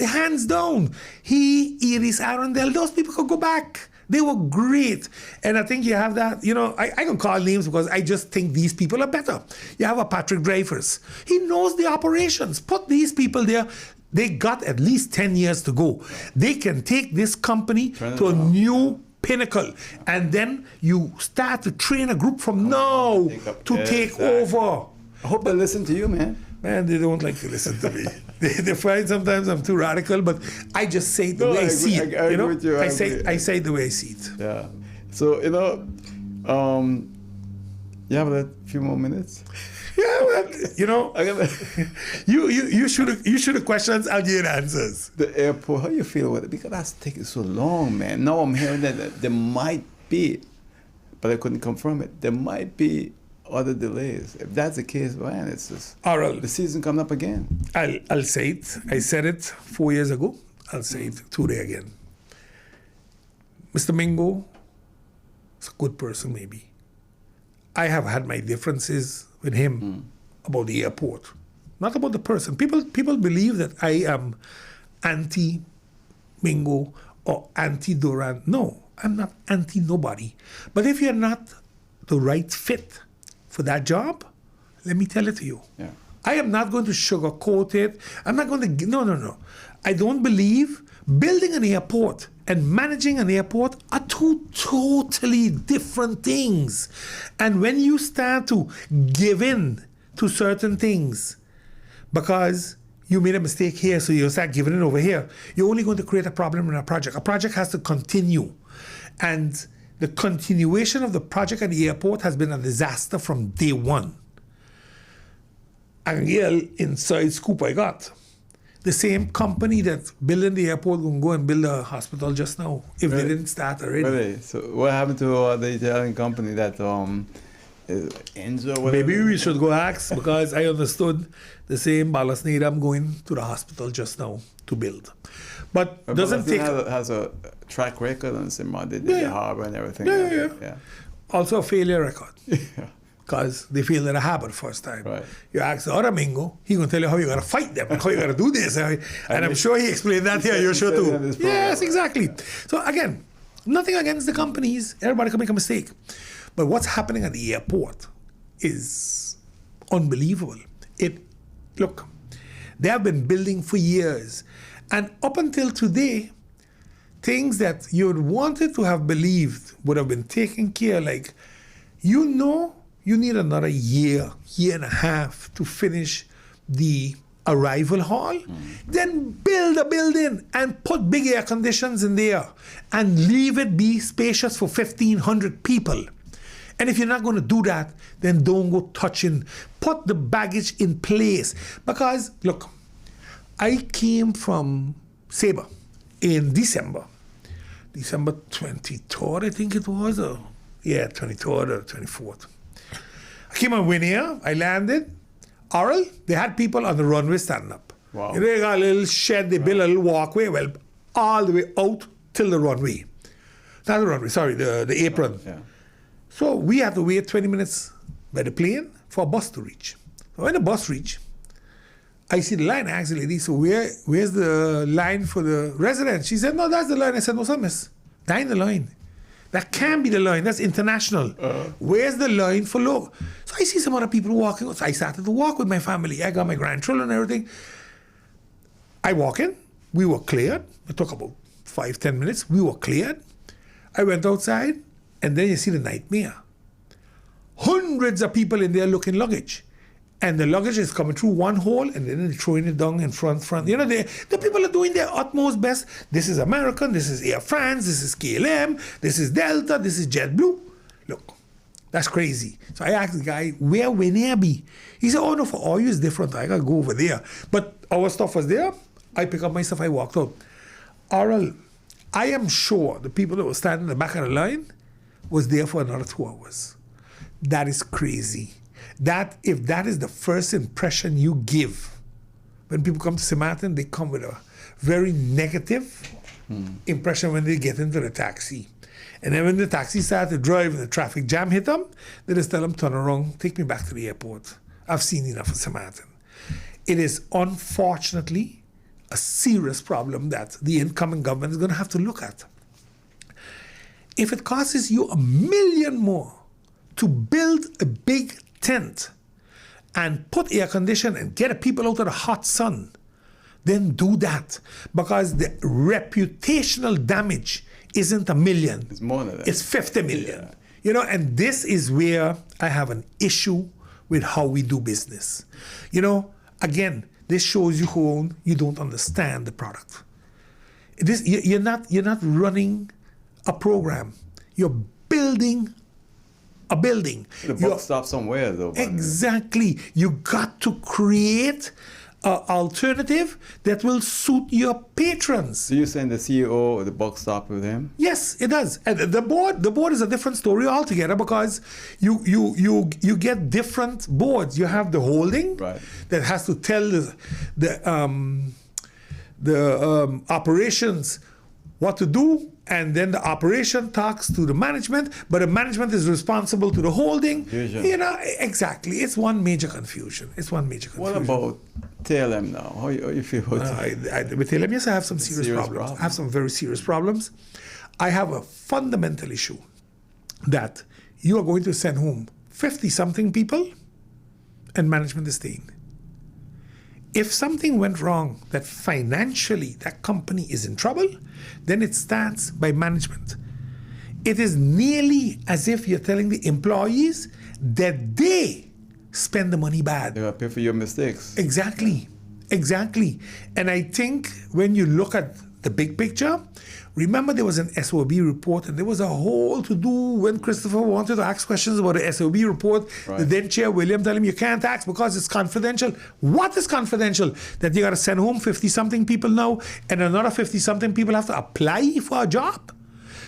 Hands down. He, Iris, Arundel, those people could go back. They were great. And I think you have that, I can call names because I just think these people are better. You have a Patrick Dreyfus. He knows the operations. Put these people there. They got at least 10 years to go. They can take this company to a new pinnacle. And then you start to train a group from now to take over. I hope they listen to you, man. Man, they don't like to listen to me. They find sometimes I'm too radical, but I just say it the way I see it. I agree with you. I say it the way I see it. Yeah. So, you have a few more minutes? Yeah, well, you shoot the questions, I'll give you the answers. The airport, how you feel with it? Because that's taking so long, man. Now I'm hearing that there might be, but I couldn't confirm it, there might be other delays. If that's the case, man, it's just the season coming up again. I'll say it. I said it 4 years ago. I'll say it today again. Mr. Mingo is a good person, maybe. I have had my differences with him about the airport, not about the person. People believe that I am anti-Mingo or anti-Durant. No, I'm not anti-nobody. But if you're not the right fit for that job, let me tell it to you. Yeah. I am not going to sugarcoat it. I'm not going to... No. I don't believe Building an airport and managing an airport are two totally different things. And when you start to give in to certain things because you made a mistake here, so you start giving it over here, you're only going to create a problem in a project. A project has to continue. And the continuation of the project at the airport has been a disaster from day one. And here, inside scoop I got. The same company that's building the airport going to go and build a hospital just now if they didn't start already. Really? So what happened to the Italian company that Enzo? Whatever? Maybe we should go ask, because I understood the same Balasnidam going to the hospital just now to build. But doesn't take... has a track record on Simba. They did the harbor and everything. Yeah. Also a failure record. Yeah. Because they failed at a harbor the first time. Right. You ask the other Mingo, he's going to tell you how you got to fight them and how you got to do this. And I'm sure he explained that here. You're sure too. Yes, exactly. So again, nothing against the companies. Everybody can make a mistake. But what's happening at the airport is unbelievable. Look, they have been building for years. And up until today, things that you'd wanted to have believed would have been taken care, like, you need another year and a half to finish the arrival hall. Then build a building and put big air conditions in there and leave it be spacious for 1,500 people. And if you're not going to do that, then don't go touching. Put the baggage in place. Because, look, I came from Sabre in December 23rd, I think it was. 23rd or 24th. I came on Win Air, I landed. Oral, they had people on the runway standing up. Wow. They got a little shed, they built a little walkway, well, all the way out till the runway. Not the runway, sorry, the apron. Yeah. So we had to wait 20 minutes by the plane for a bus to reach. So when the bus reached, I see the line. I asked the lady, so where's the line for the residents? She said, no, that's the line. I said, no, sir, miss. That ain't the line. That can't be the line. That's international. Where's the line for local? So I see some other people walking. So I started to walk with my family. I got my grandchildren and everything. I walk in. We were cleared. It took about 5-10 minutes. We were cleared. I went outside, and then you see the nightmare. Hundreds of people in there looking luggage. And the luggage is coming through one hole, and then they're throwing it down in front. You know, the people are doing their utmost best. This is American, this is Air France, this is KLM, this is Delta, this is JetBlue. Look, that's crazy. So I asked the guy, where Win Air be? He said, oh no, for all you it's different. I gotta go over there. But our stuff was there. I picked up my stuff, I walked out. Oral, I am sure the people that were standing in the back of the line was there for another 2 hours. That is crazy. If that is the first impression you give, when people come to St. Martin, they come with a very negative impression when they get into the taxi. And then when the taxi starts to drive and the traffic jam hit them, they just tell them, turn around, take me back to the airport. I've seen enough of St. Martin. It is unfortunately a serious problem that the incoming government is going to have to look at. If it costs you $1 million more to build a big tent and put air conditioning and get the people out of the hot sun, then do that. Because the reputational damage isn't $1 million. It's more than that. It's 50 million. Yeah. You know, and this is where I have an issue with how we do business. You know, again, this shows you you don't understand the product. You're not running a program. You're building a building. The buck stops somewhere, though. Exactly. You got to create an alternative that will suit your patrons. So you're saying the CEO, the buck stopped with him? Yes, it does. And the board is a different story altogether, because you get different boards. You have the holding that has to tell the operations what to do, and then the operation talks to the management, but the management is responsible to the holding. You know, exactly. It's one major confusion. What about TLM now? How you feel about with TLM, yes, I have some serious problems. I have some very serious problems. I have a fundamental issue that you are going to send home 50-something people and management is staying. If something went wrong that financially that company is in trouble, then it starts by management. It is nearly as if you're telling the employees that they spend the money bad. They gotta pay for your mistakes. Exactly. And I think when you look at the big picture, remember there was an SOB report and there was a whole to-do when Christopher wanted to ask questions about the SOB report. Right. The then chair, William, told him you can't ask because it's confidential. What is confidential? That you got to send home 50-something people now and another 50-something people have to apply for a job?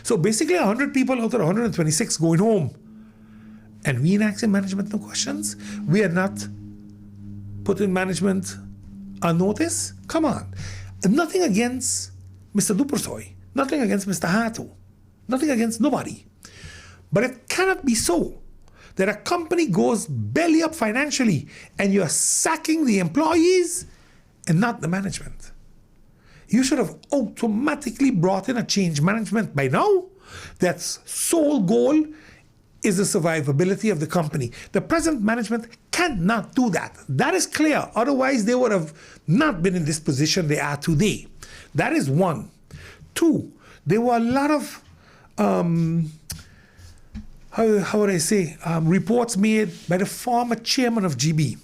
So basically 100 people out of 126 going home. And we ain't asking management no questions? We are not putting management on notice? Come on. Nothing against Mr. Dupersoy. Nothing against Mr. Hato. Nothing against nobody. But it cannot be so that a company goes belly up financially and you're sacking the employees and not the management. You should have automatically brought in a change management by now. That's sole goal is the survivability of the company. The present management cannot do that. That is clear. Otherwise, they would have not been in this position they are today. That is one. Two, there were a lot of, how would I say, reports made by the former chairman of GB.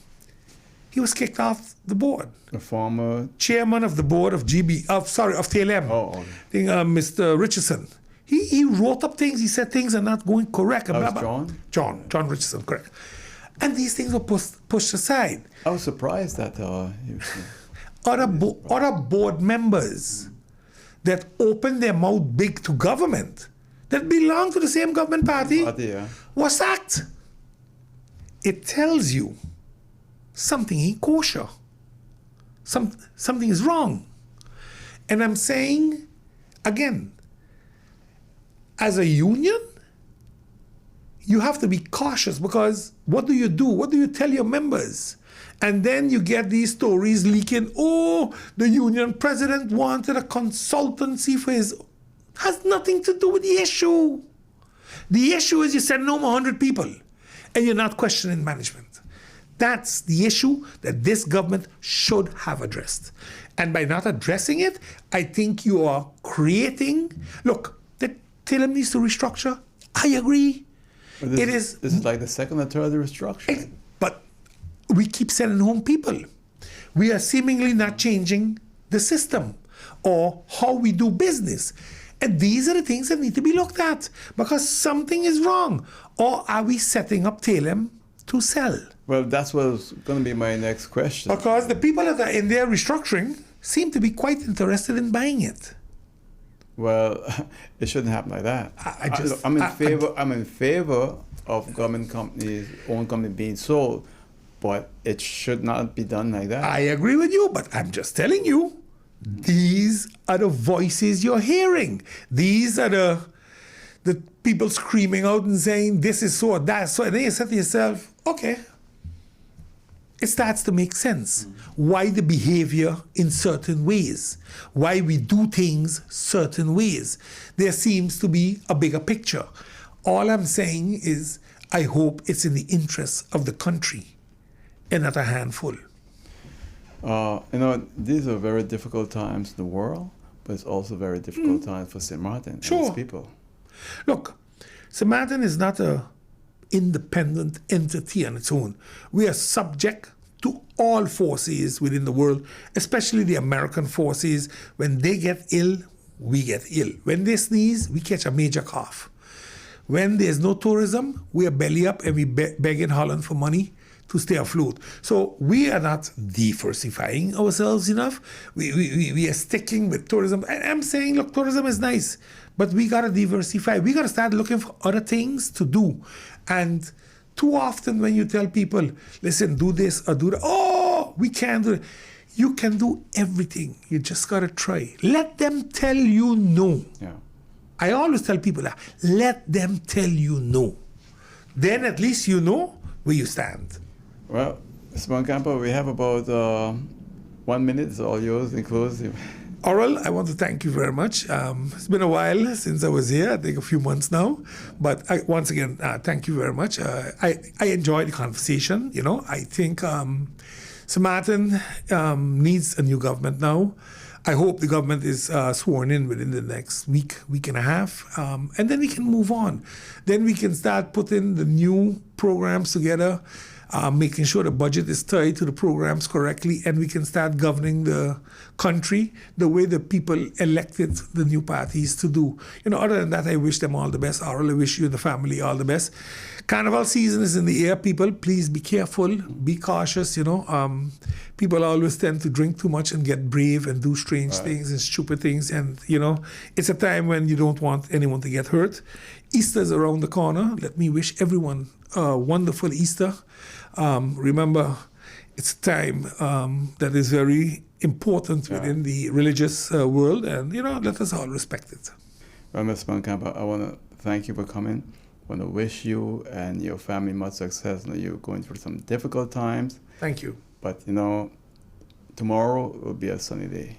He was kicked off the board. The former chairman of the board of GB, of TLM. Oh, okay. I think, Mr. Richardson. He wrote up things, he said things are not going correct. That was John? John Richardson, correct. And these things were pushed aside. I was surprised that Other board members that opened their mouth big to government, that belong to the same government party, was sacked. It tells you something ain't kosher. Something is wrong. And I'm saying, again, as a union, you have to be cautious because what do you do? What do you tell your members? And then you get these stories leaking, oh, the union president wanted a consultancy for his... Has nothing to do with the issue. The issue is you send home 100 people and you're not questioning management. That's the issue that this government should have addressed. And by not addressing it, I think you are creating... Look, the TLM needs to restructure. I agree. This is like the second or third restructuring. But we keep sending home people. We are seemingly not changing the system or how we do business. And these are the things that need to be looked at because something is wrong. Or are we setting up TLM to sell? Well, that's what's going to be my next question. Because the people that are in there restructuring seem to be quite interested in buying it. Well, it shouldn't happen like that. I'm in favor of government companies, own company being sold, but it should not be done like that. I agree with you, but I'm just telling you, these are the voices you're hearing. These are the people screaming out and saying this is so, that's so. And then you say to yourself, okay, it starts to make sense. Why the behavior in certain ways, why we do things certain ways. There seems to be a bigger picture. All I'm saying is I hope it's in the interests of the country and not a handful. These are very difficult times in the world, but it's also very difficult times for St. Martin and its people. Look, St. Martin is not a independent entity on its own. We are subject to all forces within the world, especially the American forces. When they get ill, we get ill. When they sneeze, we catch a major cough. When there's no tourism, we are belly up and we beg in Holland for money to stay afloat. So we are not diversifying ourselves enough. We are sticking with tourism. And I'm saying, look, tourism is nice, but we got to diversify. We got to start looking for other things to do. And too often when you tell people, listen, do this or do that, oh, we can't do it. You can do everything. You just got to try. Let them tell you no. Yeah. I always tell people that. Let them tell you no. Then at least you know where you stand. Well, Mr. Buncamper, we have about 1 minute. It's all yours, inclusive. Oral, I want to thank you very much. It's been a while since I was here, I think a few months now. But once again, thank you very much. I enjoyed the conversation. I think So Martin needs a new government now. I hope the government is sworn in within the next week and a half, and then we can move on. Then we can start putting the new programs together, making sure the budget is tied to the programs correctly, and we can start governing the country the way the people elected the new parties to do. Other than that, I wish them all the best. Arul, I wish you and the family all the best. Carnival season is in the air, people. Please be careful, be cautious. People always tend to drink too much and get brave and do strange things and stupid things. And, it's a time when you don't want anyone to get hurt. Easter is around the corner. Let me wish everyone a wonderful Easter. Remember, it's a time that is very important within the religious world, and let us all respect it. Well, Mr. Buncamper, I want to thank you for coming. I want to wish you and your family much success. I know you're going through some difficult times. Thank you. But tomorrow will be a sunny day.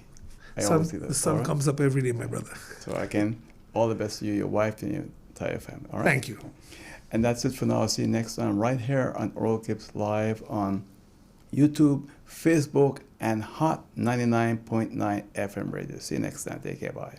The sun comes up every day, my brother. So again, all the best to you, your wife, and your entire family. All right. Thank you. And that's it for now. I'll see you next time right here on Oral Clips Live on YouTube, Facebook, and Hot 99.9 FM radio. See you next time. Take care. Bye.